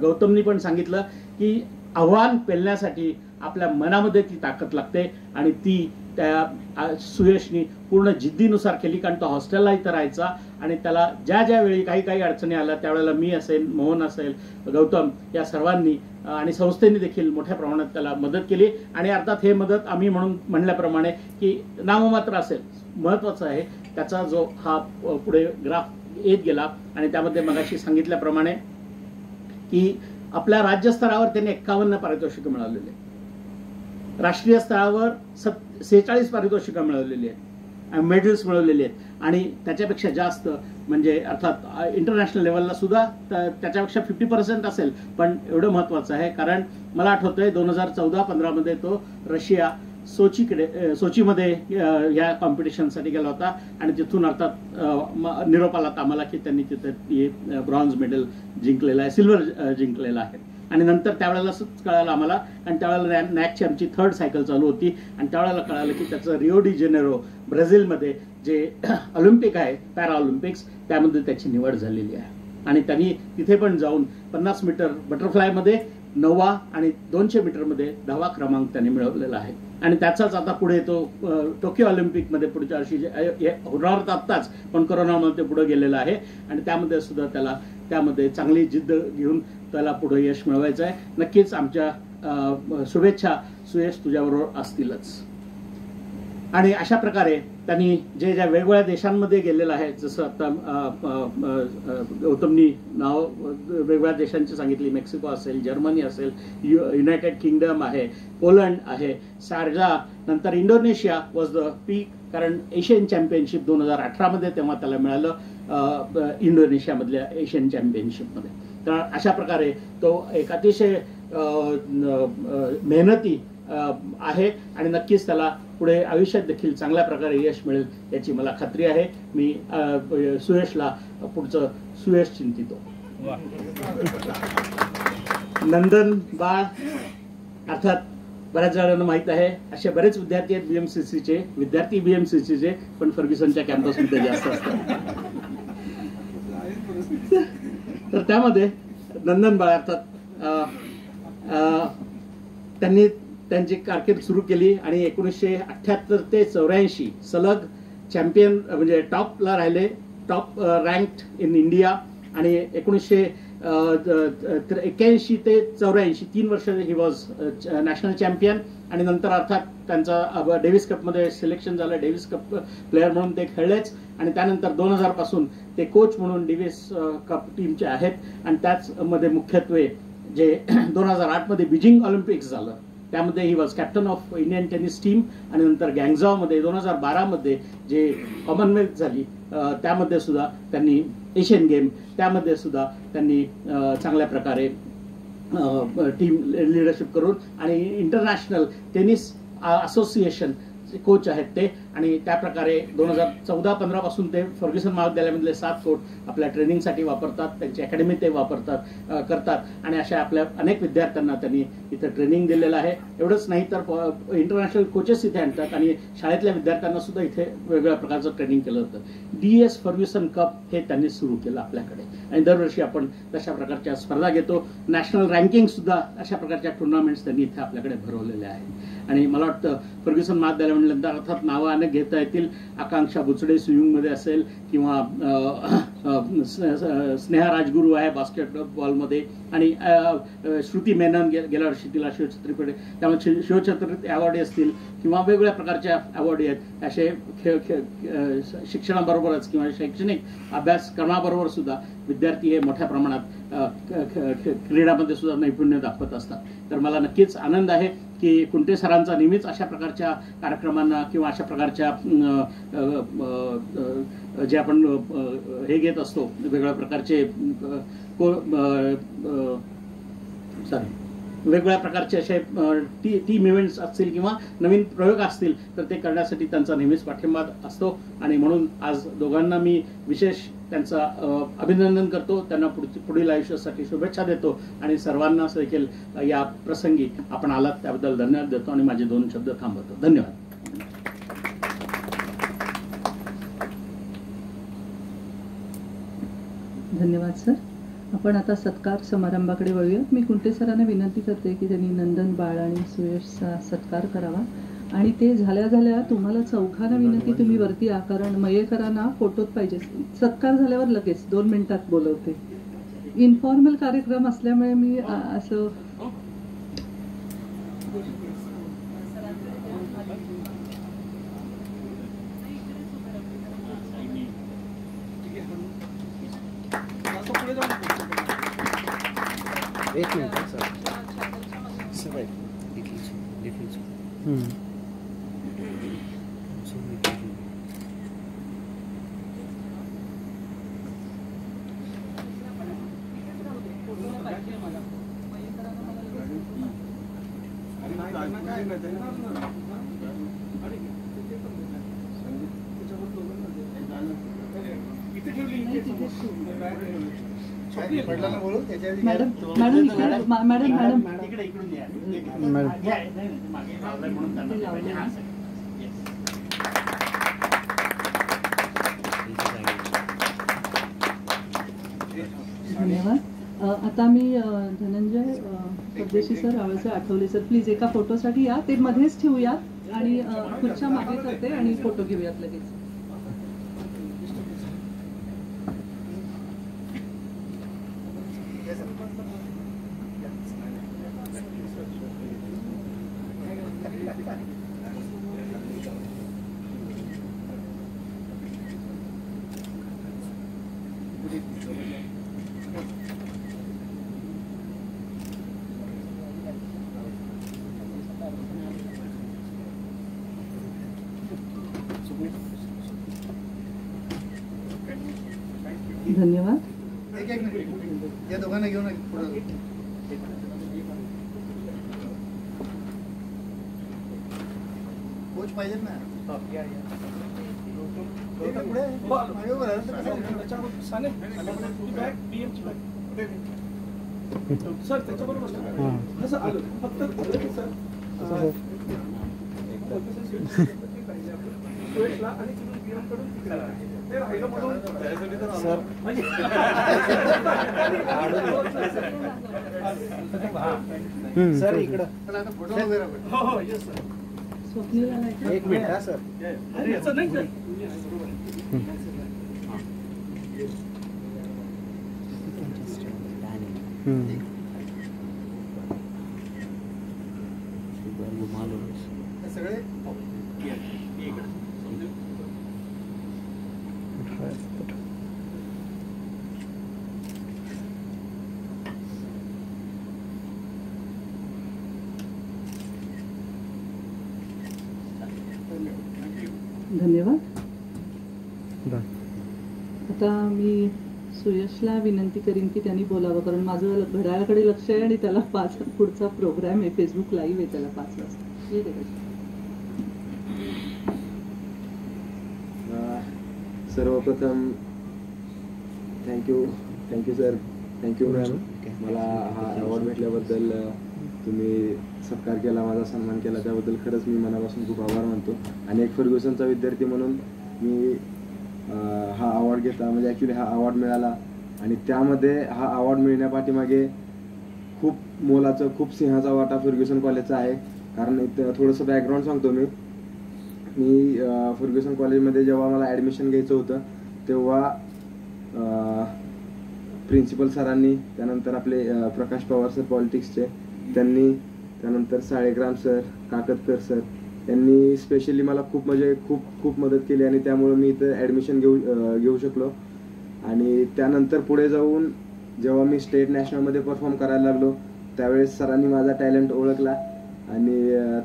गौतमनी पण सांगितलं की आव्हान पेलण्यासाठी आपल्या मनामध्ये ती ताकद लागते आणि ती त्या सुयशनी पूर्ण जिद्दीनुसार केली. कारण तो हॉस्टेलला इथं राहायचा आणि त्याला ज्या ज्या वेळी काही अडचणी आल्या त्यावेळेला मी असेल, मोहन असेल, गौतम या सर्वांनी आणि संस्थेने देखील मोठ्या प्रमाणात त्याला मदत केली. आणि अर्थात हे मदत आम्ही म्हणल्याप्रमाणे की नाममात्र असेल, महत्वाचं आहे त्याचा जो हा पुढे ग्राफ येत गेला. आणि त्यामध्ये मगाशी सांगितल्याप्रमाणे की आपल्या राज्यस्तरावर त्यांनी 51 पारितोषिकं मिळवलेली आहेत, राष्ट्रीय स्तरावर 46 पारितोषिकं मिळवलेली आहेत, मेडल्स मिळवलेली आहेत आणि त्याच्यापेक्षा जास्त म्हणजे अर्थात इंटरनॅशनल लेवलला सुद्धा त्याच्यापेक्षा 50% असेल. पण एवढं महत्वाचं आहे कारण मला आठवतंय 2014-15 मध्ये तो रशिया सोचीमध्ये या कॉम्पिटिशनसाठी गेला होता आणि तिथून अर्थात निरोप आला आम्हाला की त्यांनी तिथे ब्रॉन्झ मेडल जिंकलेलं आहे, सिल्वर जिंकलेलं आहे. आणि नंतर त्यावेळेला कळालं आम्हाला, आणि त्यावेळेला नॅकची आमची 3rd सायकल चालू होती आणि त्यावेळेला कळालं की त्याचं रिओ डी जेनेरो ब्राझीलमध्ये जे ऑलिम्पिक आहे, पॅरा ऑलिम्पिक्स, त्यामध्ये त्याची निवड झालेली आहे. आणि त्यांनी तिथे पण जाऊन 50 मीटर बटरफ्लायमध्ये 9वा आणि 200 मीटरमध्ये 10वा क्रमांक त्यांनी मिळवलेला आहे. आणि त्याचाच आता पुढे तो टोकियो ऑलिम्पिकमध्ये पुढच्या वर्षी होणार होता आत्ताच, पण कोरोनामध्ये ते पुढे गेलेला आहे आणि त्यामध्ये सुद्धा त्याला त्यामध्ये चांगली जिद्द घेऊन त्याला पुढे यश मिळवायचं आहे. नक्कीच आमच्या शुभेच्छा सुयश तुझ्याबरोबर असतीलच. आणि अशा प्रकारे त्यांनी ज्या वेगवेगळ्या देशांमध्ये गेलेलं आहे, जसं आता गौतमनी नाव वेगवेगळ्या देशांची सांगितली, मेक्सिको असेल, जर्मनी असेल, युनायटेड किंगडम आहे, पोलंड आहे, शारजा, नंतर इंडोनेशिया वॉज द पीक, कारण एशियन चॅम्पियनशिप 2018 मध्ये तेव्हा त्याला मिळालं इंडोनेशियामधल्या एशियन चॅम्पियनशिपमध्ये. तर अशा प्रकारे तो एक अतिशय मेहनती आहे आणि नक्कीच त्याला पुढे आयुष्यात देखील चांगल्या प्रकारे यश मिळेल याची मला खात्री आहे. मी सुयशला पुढचं सुयश चिंतितो. नंदन बाळ अर्थात बऱ्याच जणांना माहित आहे, असे बरेच विद्यार्थी आहेत बीएमसीसीचे, पण फर्ग्युसनच्या कॅम्पसमध्ये जास्त असतात. तर त्यामध्ये नंदन बाळ अर्थात त्यांनी त्यांची कारकीर्द सुरू केली आणि 1978 ते 84 सलग चॅम्पियन म्हणजे टॉपला राहिले, टॉप रँक्ड इन इंडिया. आणि 1981 ते 84 3 वर्ष ही वॉज नॅशनल चॅम्पियन. आणि नंतर अर्थात त्यांचा डेव्हिस कपमध्ये सिलेक्शन झालं, डेव्हिस कप प्लेअर म्हणून ते खेळलेच. आणि त्यानंतर 2000 पासून ते कोच म्हणून डेव्हिस कप टीमचे आहेत. आणि त्याचमध्ये मुख्यत्वे जे 2008 मध्ये बीजिंग ऑलिम्पिक्स झालं त्यामध्ये he was captain of Indian tennis team. आणि नंतर गँगझावमध्ये 2012 मध्ये जे कॉमनवेल्थ झाली त्यामध्ये सुद्धा त्यांनी एशियन गेम त्यामध्ये सुद्धा त्यांनी चांगल्या प्रकारे टीम लिडरशिप करून आणि इंटरनॅशनल टेनिस असोसिएशन कोच आहेत ते. आणि त्या प्रकारे 2014-15 पासून ते फर्ग्युसन महाविद्यालयामधले 7 कोच आपल्या ट्रेनिंगसाठी वापरतात, त्यांची अकॅडमी ते करतात. आणि अशा आपल्या अनेक विद्यार्थ्यांना त्यांनी इथं ट्रेनिंग दिलेलं आहे. एवढंच नाही तर इंटरनॅशनल कोचेस इथे आणतात आणि शाळेतल्या विद्यार्थ्यांना सुद्धा इथे वेगवेगळ्या प्रकारचं ट्रेनिंग केलं होतं. DS फर्ग्युसन कप हे त्यांनी सुरू केलं आपल्याकडे आणि दरवर्षी आपण तशा प्रकारच्या स्पर्धा घेतो. नॅशनल रँकिंग सुद्धा अशा प्रकारच्या टुर्नामेंट्स त्यांनी इथे आपल्याकडे भरवलेल्या आहेत. आणि मला वाटतं फर्ग्युसन महाविद्यालय म्हटल्यानंतर अर्थात नावं अनेक घेता येतील. आकांक्षा बुचडे स्विमिंगमध्ये असेल किंवा स्नेहा राजगुरू आहे बास्केटबॉलमध्ये आणि श्रुती मेनन गेल्या वर्षी तिला शिवछत्रपती त्यामुळे शिवछत्रपती अवॉर्ड असतील किंवा वेगवेगळ्या प्रकारच्या अवॉर्ड आहेत. असे शिक्षणाबरोबरच किंवा शैक्षणिक अभ्यासक्रमाबरोबर सुद्धा विद्यार्थी हे मोठ्या प्रमाणात क्रीडामध्ये सुद्धा नैपुण्य दाखवत असतात. तर मला नक्कीच आनंद आहे की कुंटे सरांचा नेहमीच अशा प्रकारच्या कार्यक्रमांना किंवा अशा प्रकारच्या जे आपण हे घेत असतो वेगवेगळ्या प्रकारचे वेगवेगळ्या प्रकारचे असे टीम इव्हेंट्स असतील किंवा नवीन प्रयोग असतील तर ते करण्यासाठी त्यांचा नेहमीच पाठिंबा असतो. आणि म्हणून आज दोघांना मी विशेष त्यांचं अभिनंदन करतो, त्यांना पुढील आयुष्यासाठी शुभेच्छा देतो आणि सर्वांना देखील या प्रसंगी आपण आलात त्याबद्दल धन्यवाद देतो आणि माझे 2 शब्द थांबवतो. धन्यवाद. धन्यवाद सर. आपण आता सत्कार समारंभाकडे वळूयात. मी कुंटे सरांना विनंती करते की त्यांनी नंदन बाळ आणि सुयशचा सत्कार करावा आणि ते झाल्या तुम्हाला चौघांना विनंती तुम्ही वरती या, कारण मयेकरांना फोटोत पाहिजे. सत्कार झाल्यावर लगेच 2 मिनिटात बोलवते. इन्फॉर्मल कार्यक्रम असल्यामुळे मी असं एक मिनिट सर. मॅडम मॅडम इकडे इकडून या. धन्यवाद. आता मी धनंजय परदेशी सर, रावळसे, आठवले सर प्लीज एका फोटोसाठी या. ते मध्येच ठेवूयात आणि खुर्च्या मागे करते आणि फोटो घेऊयात लगेच. धन्यवाद. या दोघांना घेऊन कोच पाहिजेत ना. सर त्याच्याबरोबर जसं आलं फक्त सुयशला आणि कडून ते राहिलं म्हणून सर सर इकडं फोटो वगैरे. हो येस सर. स्वप्नीला एक मिनिट हा सर. याचं नाही सर. सगळे धन्यवाद. आता मी सुयशला विनंती करीन की त्यांनी बोलावं, कारण माझं घड्याळाकडे लक्ष आहे आणि त्याला 5 पुढचा प्रोग्राम आहे, फेसबुक लाईव्ह आहे त्याला 5 वाजता. सर्वप्रथम थँक्यू सर, थँक्यू मॅम. मला हा अवॉर्ड भेटल्याबद्दल तुम्ही सत्कार केला, माझा सन्मान केला, त्याबद्दल खरंच मी मनापासून खूप आभार मानतो. आणि एक फर्ग्युसनचा विद्यार्थी म्हणून मी हा अवॉर्ड घेतला, म्हणजे ॲक्च्युली हा अवॉर्ड मिळाला आणि त्यामध्ये हा अवॉर्ड मिळण्यापाठीमागे खूप मोलाचं, खूप सिंहाचा वाटा फर्ग्युसन कॉलेजचा आहे. कारण थोडंसं बॅकग्राऊंड सांगतो मी फर्ग्युसन कॉलेजमध्ये जेव्हा मला ॲडमिशन घ्यायचं होतं तेव्हा प्रिन्सिपल सरांनी, त्यानंतर आपले प्रकाश पवार सर पॉलिटिक्सचे, त्यांनी, त्यानंतर साळेग्राम सर, काकतकर सर यांनी स्पेशली मला खूप मदत केली आणि त्यामुळे मी इथं ॲडमिशन घेऊ शकलो. आणि त्यानंतर पुढे जाऊन जेव्हा मी स्टेट नॅशनलमध्ये परफॉर्म करायला लागलो त्यावेळेस सरांनी माझा टॅलेंट ओळखला आणि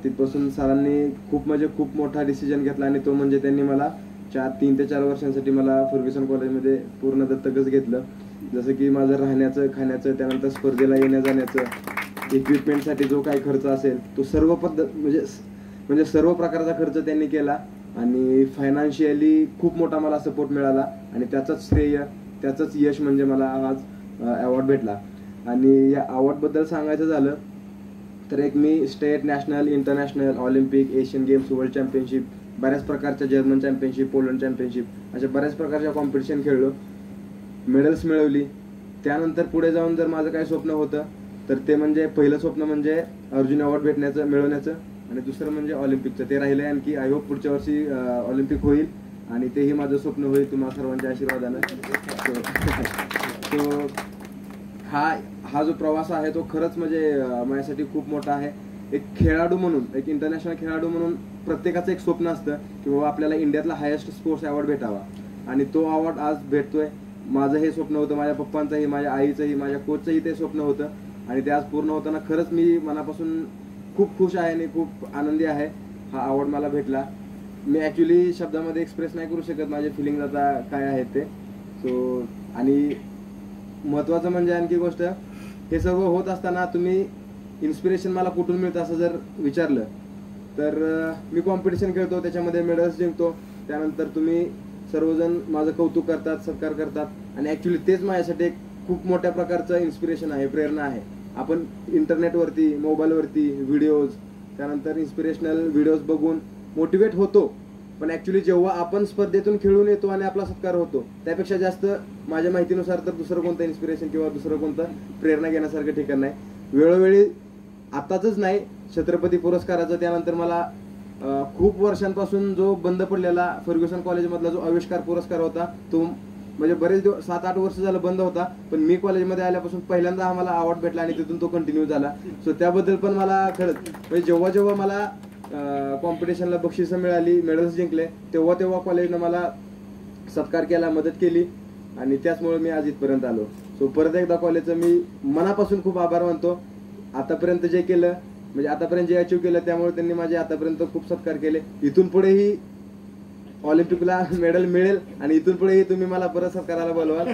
तिथपासून सरांनी खूप मोठा डिसिजन घेतला आणि तो म्हणजे त्यांनी मला 3 ते 4 वर्षांसाठी मला फर्ग्युसन कॉलेजमध्ये पूर्ण दत्तकच घेतलं. जसं की माझं राहण्याचं, खाण्याचं, त्यानंतर स्पर्धेला येण्या जाण्याचं, इक्विपमेंटसाठी जो काही खर्च असेल तो सर्व म्हणजे सर्व प्रकारचा खर्च त्यांनी केला आणि फायनान्शियली खूप मोठा मला सपोर्ट मिळाला आणि त्याचंच श्रेय, त्याचंच यश म्हणजे मला आज अवॉर्ड भेटला. आणि या अवॉर्डबद्दल सांगायचं झालं तर एक मी state, national, international, Olympic, Asian games, world championship, बऱ्याच प्रकारच्या जर्मन चॅम्पियनशिप, पोलंड चॅम्पियनशिप अशा बऱ्याच प्रकारच्या कॉम्पिटिशन खेळलो, मेडल्स मिळवली. त्यानंतर पुढे जाऊन जर माझं काही स्वप्न होतं तर ते म्हणजे पहिलं स्वप्न म्हणजे अर्जुन अवॉर्ड मिळवण्याचं आणि दुसरं म्हणजे ऑलिम्पिकचं. ते राहिलंय आणखी. आय होप पुढच्या वर्षी ऑलिम्पिक होईल आणि तेही माझं स्वप्न होईल तुम्हा सर्वांच्या आशीर्वादानं. सो हा जो प्रवास आहे तो खरंच म्हणजे माझ्यासाठी खूप मोठा आहे. एक खेळाडू म्हणून, एक इंटरनॅशनल खेळाडू म्हणून प्रत्येकाचं एक स्वप्न असतं की बाबा आपल्याला इंडियातला हायेस्ट स्पोर्ट्स अवॉर्ड भेटावा आणि तो अवॉर्ड आज भेटतोय. माझं हे स्वप्न होतं, माझ्या पप्पांचंही, माझ्या आईचंही, माझ्या कोचचंही ते स्वप्न होतं आणि ते आज पूर्ण होताना खरंच मी मनापासून खूप खुश आहे आणि खूप आनंदी आहे. हा अवॉर्ड मला भेटला. मी ॲक्च्युली शब्दामध्ये एक्सप्रेस नाही करू शकत माझे फिलिंग्ज आता काय आहेत ते. सो आणि महत्त्वाचं म्हणजे आणखी गोष्ट, हे सर्व होत असताना तुम्ही इन्स्पिरेशन मला कुठून मिळतं असं जर विचारलं तर मी कॉम्पिटिशन खेळतो, त्याच्यामध्ये मेडल्स जिंकतो, त्यानंतर तुम्ही सर्वजण माझं कौतुक करतात, सत्कार करतात आणि ॲक्च्युली तेच माझ्यासाठी एक खूप मोठ्या प्रकारचं इन्स्पिरेशन आहे, प्रेरणा आहे. आपण इंटरनेटवरती, मोबाईलवरती व्हिडिओज, त्यानंतर इन्स्पिरेशनल व्हिडिओज बघून मोटिवेट होतो, पण ॲक्च्युली जेव्हा आपण स्पर्धेतून खेळून येतो आणि आपला सत्कार होतो त्यापेक्षा जास्त माझ्या माहितीनुसार तर दुसरं कोणतं इन्स्पिरेशन किंवा दुसरं कोणतं प्रेरणा घेण्यासारखं ठिकाण नाही. वेळोवेळी आताच नाही, छत्रपती पुरस्काराचं, त्यानंतर मला खूप वर्षांपासून जो बंद पडलेला फर्ग्युसन कॉलेजमधला जो आविष्कार पुरस्कार होता तो म्हणजे बरेच दिवस 7-8 वर्ष झालं बंद होता, पण मी कॉलेजमध्ये आल्यापासून पहिल्यांदा आम्हाला अवॉर्ड भेटला आणि तिथून तो कंटिन्यू झाला. सो त्याबद्दल पण मला खरंच म्हणजे जेव्हा मला कॉम्पिटिशनला बक्षिसं मिळाली, मेडल्स जिंकले, तेव्हा कॉलेजनं मला सत्कार केला, मदत केली आणि त्याचमुळे मी आज इथपर्यंत आलो. सो परत एकदा कॉलेजचं मी मनापासून खूप आभार मानतो. आतापर्यंत जे केलं म्हणजे आतापर्यंत जे अचीव केलं त्यामुळे त्यांनी माझे आतापर्यंत खूप सत्कार केले. इथून पुढेही ऑलिम्पिकला मेडल मिळेल आणि इथून पुढेही तुम्ही मला परत सत्काराला बोलवाल.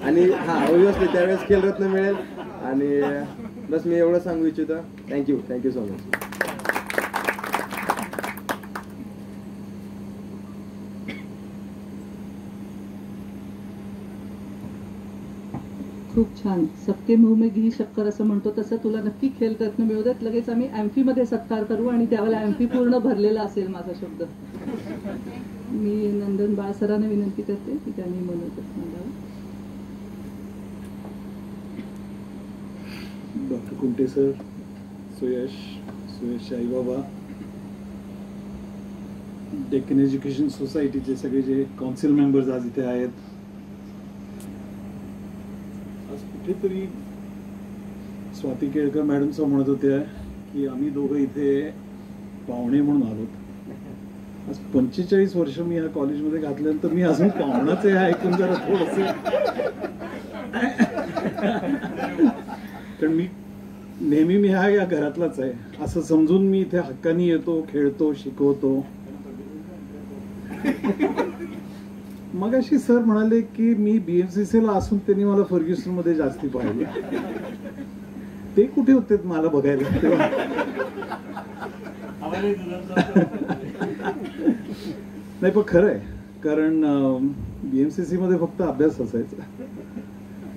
आणि ऑब्व्हियसली त्यावेळेस खेलरत्न मिळेल आणि बस मी एवढं सांगू इच्छितो. Thank you so much. खूप छान. सबके मुंह में घी शक्कर असं म्हणतो तसं तुला नक्की खेलरत्न मिळू देत. लगेच आम्ही ॲम्फीमध्ये सत्कार करू आणि त्यावेळेला ॲम्फी पूर्ण भरलेला असेल माझा शब्द. मी नंदन बाळ सरांना विनंती करते की त्यांनी मनोगत मांडावं. डॉक्टर कुंटे सर, सुयश आईबाबा, डेक्कन एज्युकेशन सोसायटीचे सगळे जे काउन्सिल मेंबर्स आज इथे आहेत, आज कुठेतरी स्वाती केळकर मॅडम असं म्हणत होत्या की आम्ही दोघं इथे पाहुणे म्हणून आलोत. आज 45 वर्ष मी या कॉलेजमध्ये घातल्यानंतर मी अजून पाहुणाच आहे ऐकून जरा थोडस, कारण मी नेहमी या घरातलाच आहे असं समजून मी इथे हक्कानी येतो, खेळतो, शिकवतो. मगाशी सर म्हणाले की मी BMCC ला असून त्यांनी मला फर्ग्युसन मध्ये जास्ती पाहिले. ते कुठे होते मला बघायला तेव्हा? नाही पण खरं आहे, कारण BMCC मध्ये फक्त अभ्यास असायचा,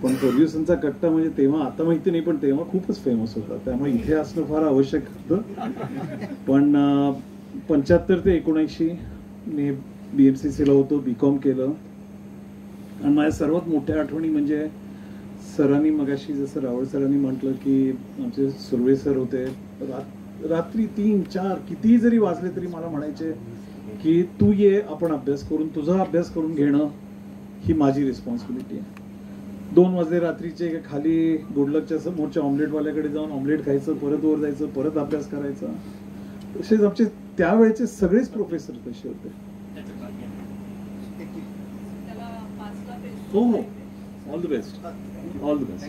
पण फर्ग्युसनचा कट्टा म्हणजे तेव्हा, आता माहिती नाही पण तेव्हा खूपच फेमस होता, त्यामुळे इथे असणं फार आवश्यक होतं. पण 75 ते 79 मी BMCC ला होतो, BCom केलं आणि माझ्या सर्वात मोठ्या आठवणी म्हणजे सरांनी मगाशी जसं रावळ सरांनी म्हटलं की आमचे सुर्वे सर होते, रात्री 3-4 कितीही जरी वाजले तरी मला म्हणायचे की तू ये, आपण अभ्यास करून तुझा अभ्यास करून घेणं ही माझी रिस्पॉन्सिबिलिटी आहे. 2 वाजले रात्रीचे खाली गुडलकच्या समोरच्या ऑमलेटवाल्याकडे जाऊन ऑमलेट खायचं, परत वर जायचं, परत अभ्यास करायचा. तसेच आमचे त्यावेळेचे सगळेच प्रोफेसर तसे होते. हो हो, all the best, all the best.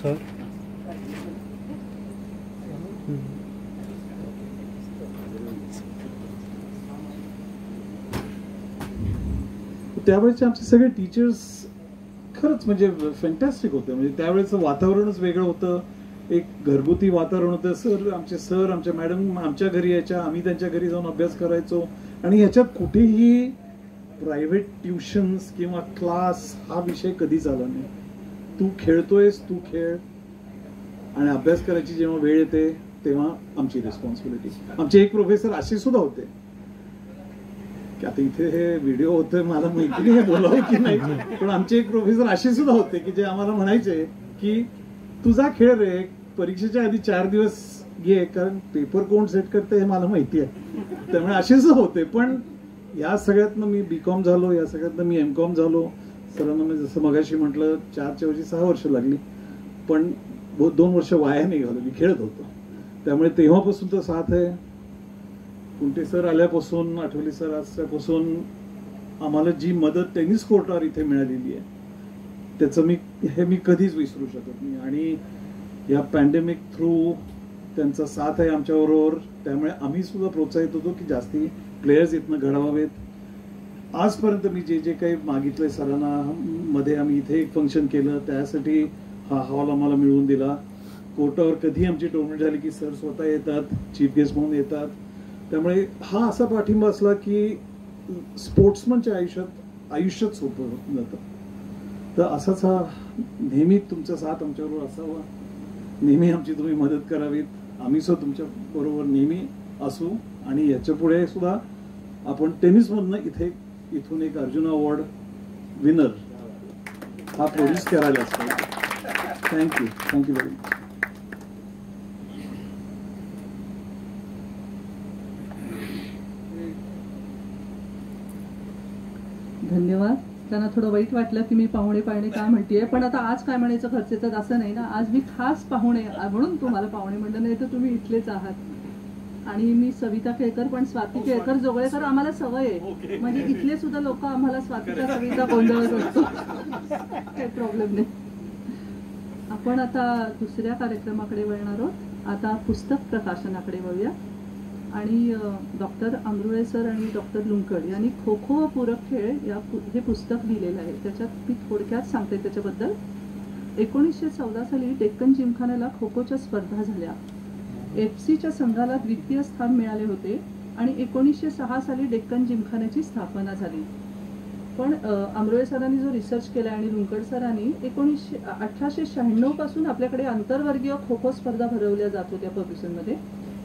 Sir त्यावेळेचे आमचे सगळे टीचर्स खरंच म्हणजे फॅन्टॅस्टिक होते. म्हणजे त्यावेळेचं वातावरणच वेगळं होतं, एक घरगुती वातावरण होतं. सर आमच्या मॅडम आमच्या घरी यायच्या, आम्ही त्यांच्या घरी जाऊन अभ्यास करायचो. आणि ह्याच्यात कुठेही प्रायव्हेट ट्युशन्स किंवा क्लास हा विषय कधीच आला नाही. तू खेळतोयस, तू खेळ, आणि अभ्यास करायची जेव्हा वेळ येते तेव्हा आमची रिस्पॉन्सिबिलिटी. आमचे एक प्रोफेसर असे सुद्धा होते की आता इथे हे व्हिडिओ होतोय, मला माहिती नाही बोलावं की नाही, पण आमचे एक प्रोफेसर असे सुद्धा होते की जे आम्हाला म्हणायचे की तुझा खेळ रे, परीक्षेच्या आधी 4 दिवस घे, कारण पेपर कोण सेट करते हे मला माहिती आहे. त्यामुळे असे सुद्धा होते. पण या सगळ्यातनं मी BCom झालो, या सगळ्यातनं मी MCom झालो. सरांना मी जसं मगाशी म्हटलं 4च्या ऐवजी 6 वर्ष लागली, पण 2 वर्ष वाया नाही घालवली, खेळत होतो. त्यामुळे तेव्हापासून तर साथ आहे. कुंटे सर आल्यापासून, आठवले सर असल्यापासून आम्हाला जी मदत टेनिस कोर्टावर इथे मिळालेली आहे त्याचं मी कधीच विसरू शकत नाही. आणि या पॅन्डेमिक थ्रू त्यांचा साथ आहे आमच्याबरोबर. त्यामुळे आम्ही सुद्धा प्रोत्साहित होतो की जास्ती प्लेयर्स इथनं घडवावेत. आजपर्यंत मी जे काही मागितलंय सरांना, मध्ये आम्ही इथे एक फंक्शन केलं, त्यासाठी हा हॉल आम्हाला मिळवून दिला. कोर्टावर कधी आमची टोर्नामेंट झाली की सर स्वतः येतात, चीफ गेस्ट म्हणून येतात. त्यामुळे हा असा पाठिंबा असला की स्पोर्ट्समनच्या आयुष्यात सोपं जातं. तर असाच हा नेहमी तुमचा साथ आमच्याबरोबर असावा, नेहमी आमची तुम्ही मदत करावीत. आम्ही सुद्धा तुमच्या बरोबर नेहमी असू. आणि याच्या पुढे सुद्धा आपण टेनिसमधनं इथून एक अर्जुन अवॉर्ड विनर हा प्रोड्यूस करायलाच पाहिजे. Thank you very much. धन्यवाद. त्यांना थोडं वाईट वाटलं की मी पाहुणे का म्हणतेय, पण आता आज काय म्हणायचं खर्चेचं असं नाही ना. आज मी खास पाहुणे म्हणून तुम्हाला पाहुणे म्हणलं, नाही तर तुम्ही इथलेच आहात. आणि मी सविता केळकर, पण स्वाती केळकर जोगळेकर आम्हाला सवय आहे. म्हणजे इथले सुद्धा लोक आम्हाला स्वातीचा सविता गोंधळत असतो, काही प्रॉब्लेम नाही. आपण आता दुसऱ्या कार्यक्रमाकडे वळणार आहोत. आता पुस्तक प्रकाशनाकडे वळूया. आणि डॉक्टर अमरुळे सर आणि डॉक्टर लुंकड यांनी खो खो पूरक खेळ हे पुस्तक लिहिलेलं आहे. त्याच्यात मी थोडक्यात सांगते त्याच्याबद्दल. 1914 साली डेक्कन जिमखान्याला खो खोच्या स्पर्धा झाल्या. FC च्या संघाला द्वितीय स्थान मिळाले होते आणि 1906 साली डेक्कन जिमखान्याची स्थापना झाली. पण अमरुळे सरांनी जो रिसर्च केला आणि लुंकड सरांनी 1896 पासून आपल्याकडे आंतरवर्गीय खो खो स्पर्धा भरवल्या जात होत्या फर्ग्युसनमध्ये.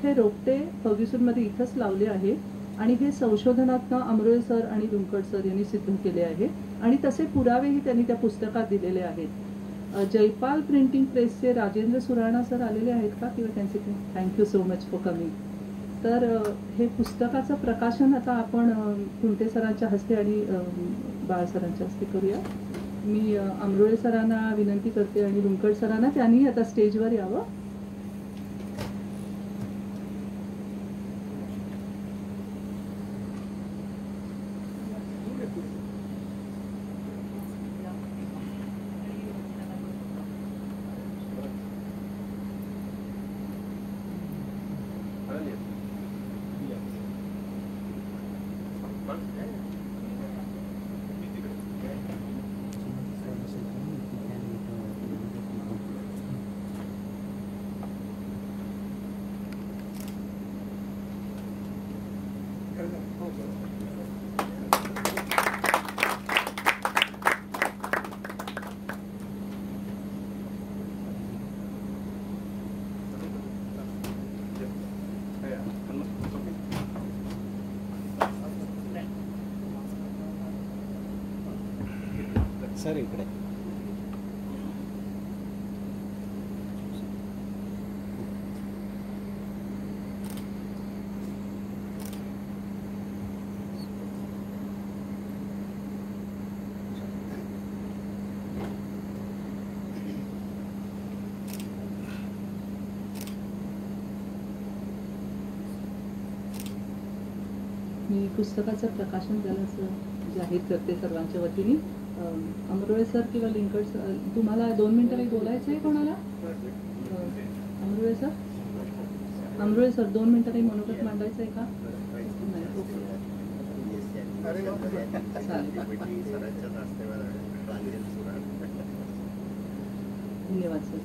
हे रोपटे फर्ग्युसनमध्ये इथंच लावले आहे. आणि हे संशोधनातनं अमरुळे सर आणि लुंकड सर यांनी सिद्ध केले आहे. आणि तसे पुरावेही त्यांनी त्या पुस्तकात दिलेले आहेत. जयपाल प्रिंटिंग प्रेसचे राजेंद्र सुराणा सर आलेले आहेत का, किंवा त्यांचे thank you so much for coming. तर हे पुस्तकाचं प्रकाशन आता आपण कुंटे सरांच्या हस्ते आणि बाळ सरांच्या हस्ते करूया. मी अमरुळे सरांना विनंती करते आणि लुंकड सरांना त्यांनी आता स्टेजवर यावं. सर इकडे मी पुस्तकाचं प्रकाशन झाल्याचं जाहीर करते सर्वांच्या वतीने. अमरोळे सर किंवा लिंकड सर, तुम्हाला 2 मिनिटं काही बोलायचं आहे कोणाला? अमरोळे सर 2 मिनिटं काही मनोगत मांडायचं आहे का? नाही, ओके. धन्यवाद सर.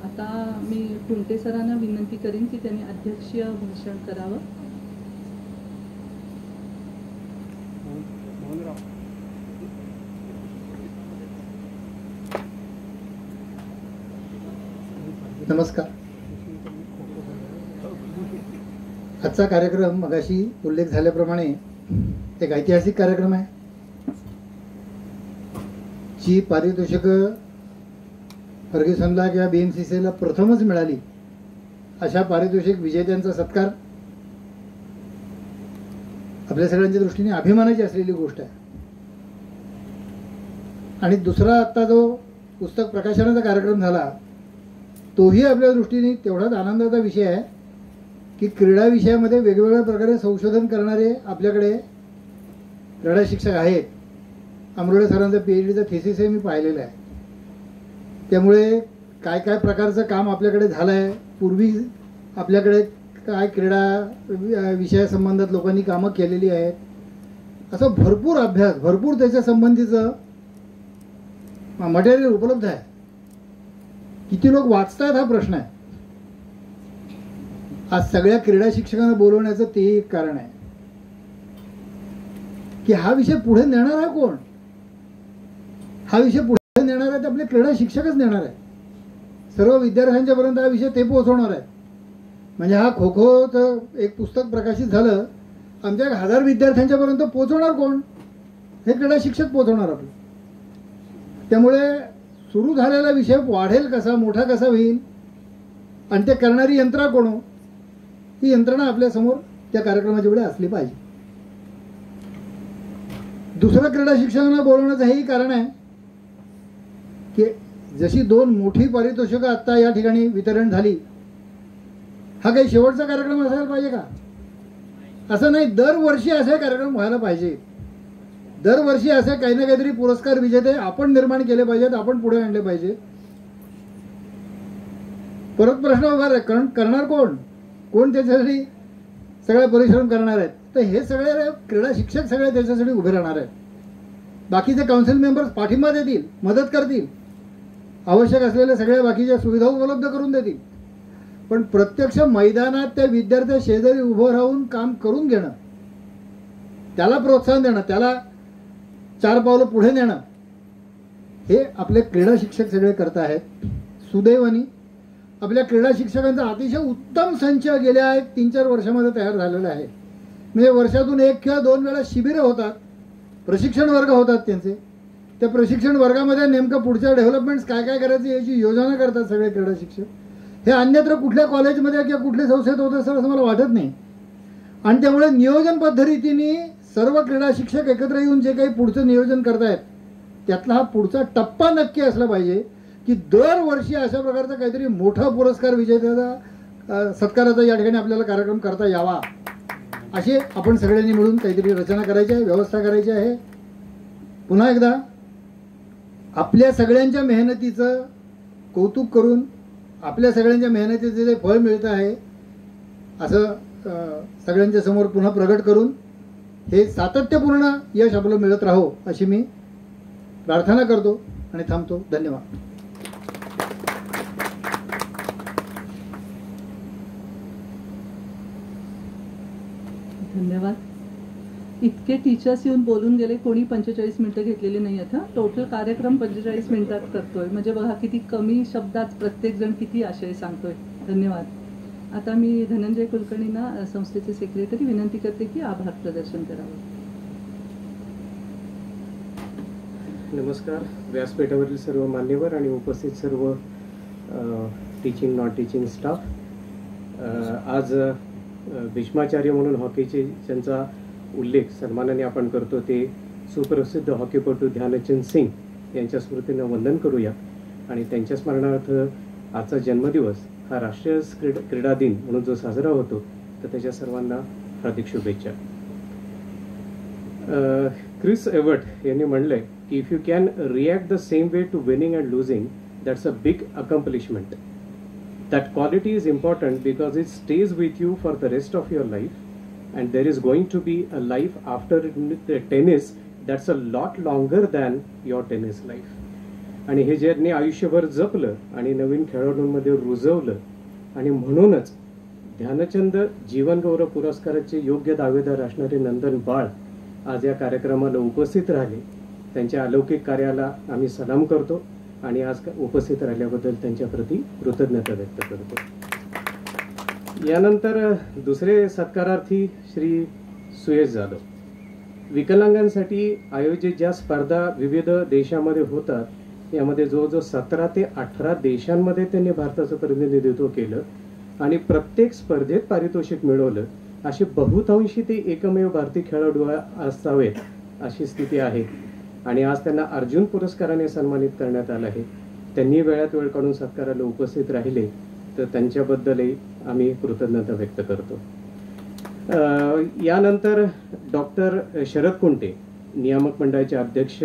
आता मी कुंटे सरांना विनंती करेन की त्यांनी अध्यक्षीय भाषण करावं. नमस्कार. आजचा कार्यक्रम मगाशी उल्लेख झाल्याप्रमाणे एक ऐतिहासिक कार्यक्रम आहे. जी पारितोषिकं फर्ग्युसनला किंवा BMCCला प्रथमच मिळाली अशा पारितोषिक विजेत्यांचा सत्कार आपल्या सगळ्यांच्या दृष्टीने अभिमानाची असलेली गोष्ट आहे. आणि दुसरा आत्ता जो पुस्तक प्रकाशनाचा कार्यक्रम झाला तोही आपल्या दृष्टीने तेवढाच आनंदाचा विषय आहे की क्रीडा विषयामध्ये वेगवेगळ्या प्रकारे संशोधन करणारे आपल्याकडे क्रीडा शिक्षक आहेत. अमरोळे सरांचं PhDचं थिसिस हे मी पाहिलेलं आहे. त्यामुळे काय काय प्रकारचं काम आपल्याकडे झालं आहे, पूर्वी आपल्याकडे काय क्रीडा विषयासंबंधात लोकांनी कामं केलेली आहेत, असं भरपूर अभ्यास, भरपूर त्याच्या संबंधीचं मटेरियल उपलब्ध आहे. किती लोक वाचतात हा प्रश्न आहे. आज सगळ्या क्रीडा शिक्षकांना बोलवण्याचं ते एक कारण आहे की हा विषय पुढे नेणारा कोण? हा विषय पुढे नेणार आहे तर आपले क्रीडा शिक्षकच नेणार आहे. सर्व विद्यार्थ्यांच्या पर्यंत हा विषय ते पोहोचवणार आहे. म्हणजे हा खो खोचं एक पुस्तक प्रकाशित झालं, आमच्या 1000 विद्यार्थ्यांच्या पर्यंत पोहोचवणार कोण? हे क्रीडा शिक्षक पोहोचवणार आपलं. त्यामुळे सुरू झालेला विषय वाढेल कसा, मोठा कसा होईल आणि ते करणारी यंत्रणा कोण, ही यंत्रणा आपल्यासमोर त्या कार्यक्रमाच्या वेळी असली पाहिजे. दुसरं क्रीडा शिक्षकांना बोलवण्याचं हेही कारण आहे की जशी 2 मोठी पारितोषिकं आत्ता या ठिकाणी वितरण झाली, हा काही शेवटचा कार्यक्रम असायला पाहिजे का? असं नाही, दरवर्षी असे कार्यक्रम व्हायला पाहिजे. दरवर्षी असे काही ना काहीतरी पुरस्कार विजेते आपण निर्माण केले पाहिजेत, आपण पुढे आणले पाहिजे. परत प्रश्न उभा आहे, करणार कोण? कोण त्याच्यासाठी सगळे परिश्रम करणार आहेत? तर हे सगळे क्रीडा शिक्षक सगळे त्याच्यासाठी उभे राहणार आहेत. बाकीचे काउन्सिल मेंबर्स पाठिंबा देतील, मदत करतील, आवश्यक असलेल्या सगळ्या बाकीच्या सुविधा उपलब्ध करून देतील. पण प्रत्यक्ष मैदानात त्या विद्यार्थ्या शेजारी उभं राहून काम करून घेणं, त्याला प्रोत्साहन देणं, त्याला 4 पावलं पुढे नेणं, हे आपले क्रीडा शिक्षक सगळे करत आहेत. सुदैवाने आपल्या क्रीडा शिक्षकांचा अतिशय उत्तम संच गेल्या 3-4 वर्षामध्ये तयार झालेला आहे. म्हणजे वर्षातून 1 किंवा 2 वेळा शिबिरं होतात, प्रशिक्षण वर्ग होतात त्यांचे. त्या प्रशिक्षण वर्गामध्ये नेमकं पुढच्या डेव्हलपमेंट्स काय काय करायचं याची योजना करतात सगळे क्रीडा शिक्षक. हे अन्यत्र कुठल्या कॉलेजमध्ये किंवा कुठल्या संस्थेत होत असेल असं मला वाटत नाही. आणि त्यामुळे नियोजन पद्धतीने सर्व क्रीडा शिक्षक एकत्र येऊन जे काही पुढचं नियोजन करतायत त्यातला हा पुढचा टप्पा नक्की असला पाहिजे की दरवर्षी अशा प्रकारचा काहीतरी मोठा पुरस्कार विजेत्याचा सत्काराचा या ठिकाणी आपल्याला कार्यक्रम करता यावा, असे आपण सगळ्यांनी मिळून काहीतरी रचना करायची आहे, व्यवस्था करायची आहे. पुन्हा एकदा आपल्या सगळ्यांच्या मेहनतीचं कौतुक करून आपल्या सगळ्यांच्या मेहनतीचं जे फळ मिळतं आहे असं सगळ्यांच्या समोर पुन्हा प्रगट करून हे सातत्यपूर्ण यश आपलं मिळत राहो अशी मी प्रार्थना करतो आणि थांबतो. धन्यवाद. धन्यवाद. इतके टीचर्स येऊन बोलून गेले, कोणी 45 मिनिटं घेतलेली नाही आहेत. टोटल कार्यक्रम 45 मिनिटात करतोय, म्हणजे बघा किती कमी शब्दात प्रत्येक जण किती आशय सांगतोय. धन्यवाद. आता मी धनंजय कुलकर्णींना संस्थेचे सेक्रेटरी विनंती करते की आभार प्रदर्शन करावं. नमस्कार. व्यासपीठावरील सर्व मान्यवर आणि उपस्थित सर्व टीचिंग नॉन टीचिंग स्टाफ. आज भीष्माचार्य म्हणून हॉकीचे ज्यांचा उल्लेख सन्मानाने आपण करतो ते सुप्रसिद्ध हॉकीपटू ध्यानचंद सिंग यांच्या स्मृतीनं वंदन करूया आणि त्यांच्या स्मरणार्थ आजचा जन्मदिवस हा राष्ट्रीय क्रीडा दिन म्हणून जो साजरा होतो तर त्याच्या सर्वांना हार्दिक शुभेच्छा. क्रिस एवर्ट यांनी म्हणलंय की if you can react the same way to winning and losing that's a big accomplishment. That quality is important because it stays with you for the rest of your life, and there is going to be a life after the tennis that's a lot longer than your tennis life. आणि हे ज्यांनी आयुष्यभर जपलं आणि नवीन खेळाडूंमध्ये रुजवलं आणि म्हणूनच ध्यानचंद जीवन गौरव पुरस्काराचे योग्य दावेदार असणारे नंदन बाळ आज या कार्यक्रमाला उपस्थित राहिले. त्यांच्या अलौकिक कार्याला आम्ही सलाम करतो आणि आज उपस्थित राहिल्याबद्दल त्यांच्याप्रती कृतज्ञता व्यक्त करतो. यानंतर दुसरे सत्कारार्थी श्री सुयश जाधव. विकलांगांसाठी आयोजित ज्या स्पर्धा विविध देशामध्ये होतात यामध्ये जवळजवळ 17 ते 18 देशांमध्ये त्यांनी भारताचं प्रतिनिधित्व केलं आणि प्रत्येक स्पर्धेत पारितोषिक मिळवलं. असे बहुतांशी ते एकमेव भारतीय खेळाडू असावेत अशी स्थिती आहे आणि आज त्यांना अर्जुन पुरस्काराने सन्मानित करण्यात आलं आहे. त्यांनी वेळात वेळ काढून सत्काराला उपस्थित राहिले तर त्यांच्याबद्दलही आम्ही कृतज्ञता व्यक्त करतो. यानंतर डॉक्टर शरद कुंटे नियामक मंडळाचे अध्यक्ष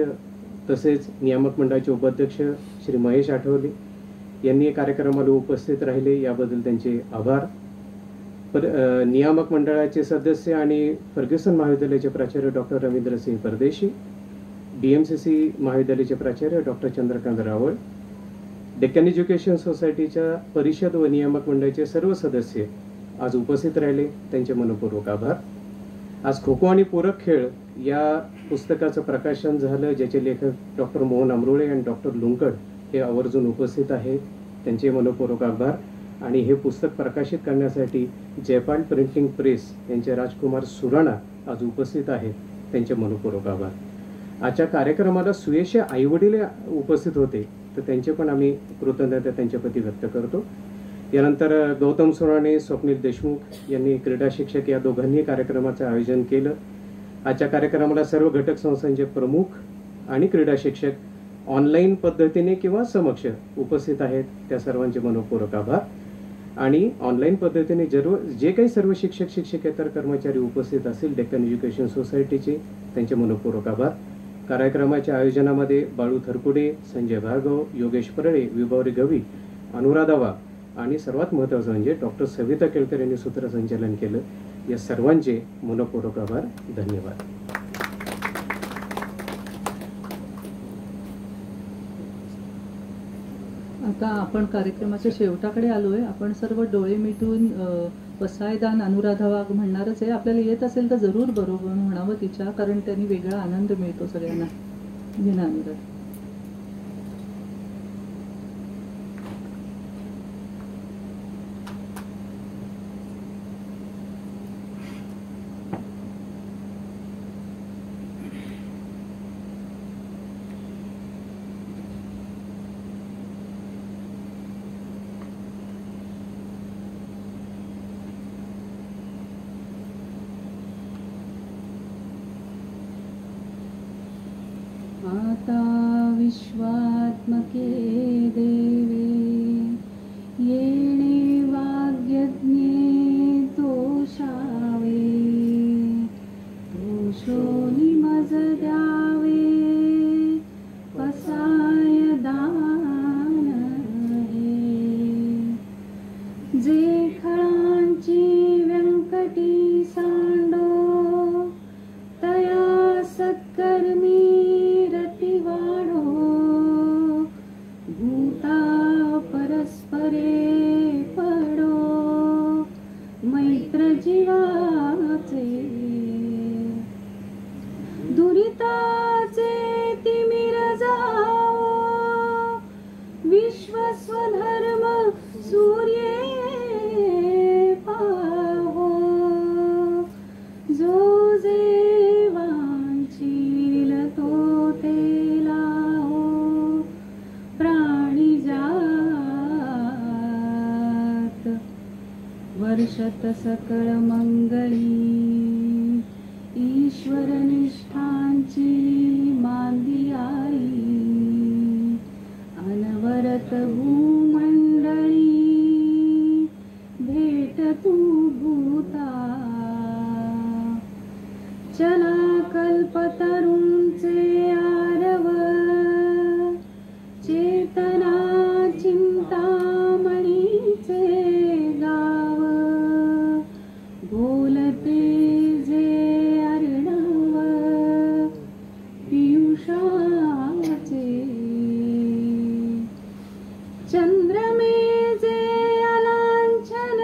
तसेच नियामक मंडळाचे उपाध्यक्ष श्री महेश आठवले यांनी कार्यक्रमाला उपस्थित राहिले याबद्दल त्यांचे आभार. नियामक मंडळाचे सदस्य आणि फर्ग्युसन महाविद्यालयाचे प्राचार्य डॉक्टर रवींद्रसिंह परदेशी, BMCC महाविद्यालयाचे प्राचार्य डॉक्टर चंद्रकांत रावळ, डेक्कन एज्युकेशन सोसायटीच्या परिषद व नियामक मंडळाचे सर्व सदस्य आज उपस्थित राहिले त्यांचे मनपूर्वक आभार. आज खो खो आणि पूरक खेळ या पुस्तकाचं प्रकाशन झालं ज्याचे लेखक डॉक्टर मोहन अमरोळे आणि डॉक्टर लुंकड हे आवर्जून उपस्थित आहे त्यांचे मनपूर्वक आभार. आणि हे पुस्तक प्रकाशित करण्यासाठी जयपाल प्रिंटिंग प्रेस यांचे राजकुमार सुराणा आज उपस्थित आहेत त्यांचे मनपूर्वक आभार. आजच्या कार्यक्रमाला सुयशचे आईवडील उपस्थित होते तर त्यांचे पण आम्ही कृतज्ञता त्यांच्याप्रती व्यक्त करतो. यानंतर गौतम सुराणे, स्वप्नील देशमुख यांनी क्रीडा शिक्षक या दोघांनी कार्यक्रमाचं आयोजन केलं. आजच्या कार्यक्रमाला सर्व घटक संस्थांचे प्रमुख आणि क्रीडा शिक्षक ऑनलाईन पद्धतीने किंवा समक्ष उपस्थित आहेत त्या सर्वांचे मनपूर्वक आभार. आणि ऑनलाईन पद्धतीने जे काही सर्व शिक्षक शिक्षकेतर कर्मचारी उपस्थित असतील डेक्कन एज्युकेशन सोसायटीचे त्यांचे मनपूर्वक आभार. कार्यक्रमाच्या आयोजनामध्ये बाळू थरपुडे, संजय भार्गव, योगेश परळे, विभावरी गवी, अनुराधा वाघ आणि सर्वात महत्त्वाचं म्हणजे डॉक्टर सविता केळकर यांनी सूत्रसंचालन केलं. या सर्वांचे मनपूर्वक आभार. धन्यवाद. आता आपण कार्यक्रमाच्या शेवटाकडे आलोय. आपण सर्व डोळे मिटून पसायदान अनुराधा वाघ म्हणणारच आहे. आपल्याला येत असेल तर जरूर बरोबर म्हणावं तिच्या, कारण त्यांनी वेगळा आनंद मिळतो सगळ्यांना. घे अनुराधा. माता विश्वात्मके देवे येणे वाग्यज्ञे तोषावे तोषोनी मज द्यावे पसाय दान हे जे खळांची व्यंकटी सांडो तया सत्कर्मी परस्परे पडो मैत्र जीवाचे दुरिताचे तिमिर जाओ विश्वस्वधर्म सूर्ये पाहो जो जे वांछील तो तेला वर्षत सकळ मंगळी ईश्वर निष्ठांची मांदी आई अनवरत भूमंडळी भेट तू भूता चला कल्पतरुंचे आरव चेतना चिंतामणीचे गाव बोलते जे अर्णव पियुषाचे चंद्रमे जे अलांछन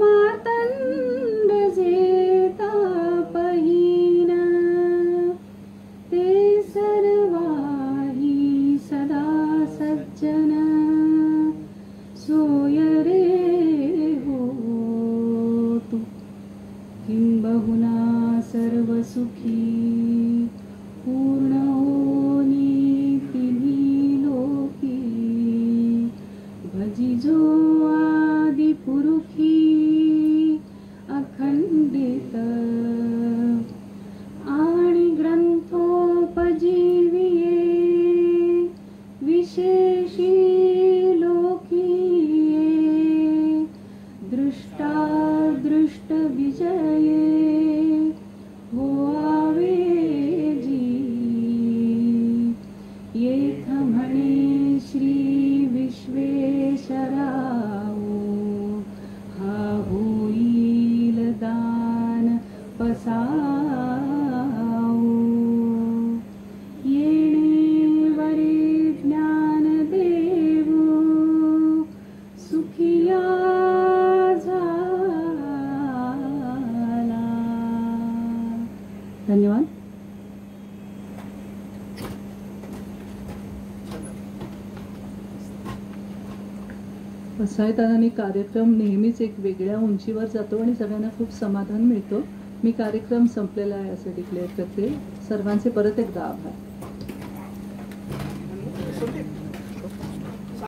मातंड जे तापहीन ते सर्वाही सदा सज्जन सोय रे होतु किंबहुना सर्व सुखी पूर्ण होनी तिन्ही लोकी भजिजो आदि पुरुषी अखंडित आणि ग्रंथोपजीविये विशेषी लोकीये दृष्टादृष्ट विजये होआवे जी येथ म्हणे श्री विश्वेश्वराव हा होईल दान पसाव येणे वरे ज्ञान देव सुखिया झाला. धन्यवाद. पसायदानाने कार्यक्रम नेहमीच एक वेगळ्या उंचीवर जातो आणि सगळ्यांना खूप समाधान मिळतो. मी कार्यक्रम संपलेला आहे असे डिक्लेअर करते. सर्वांचे परत एकदा आभार.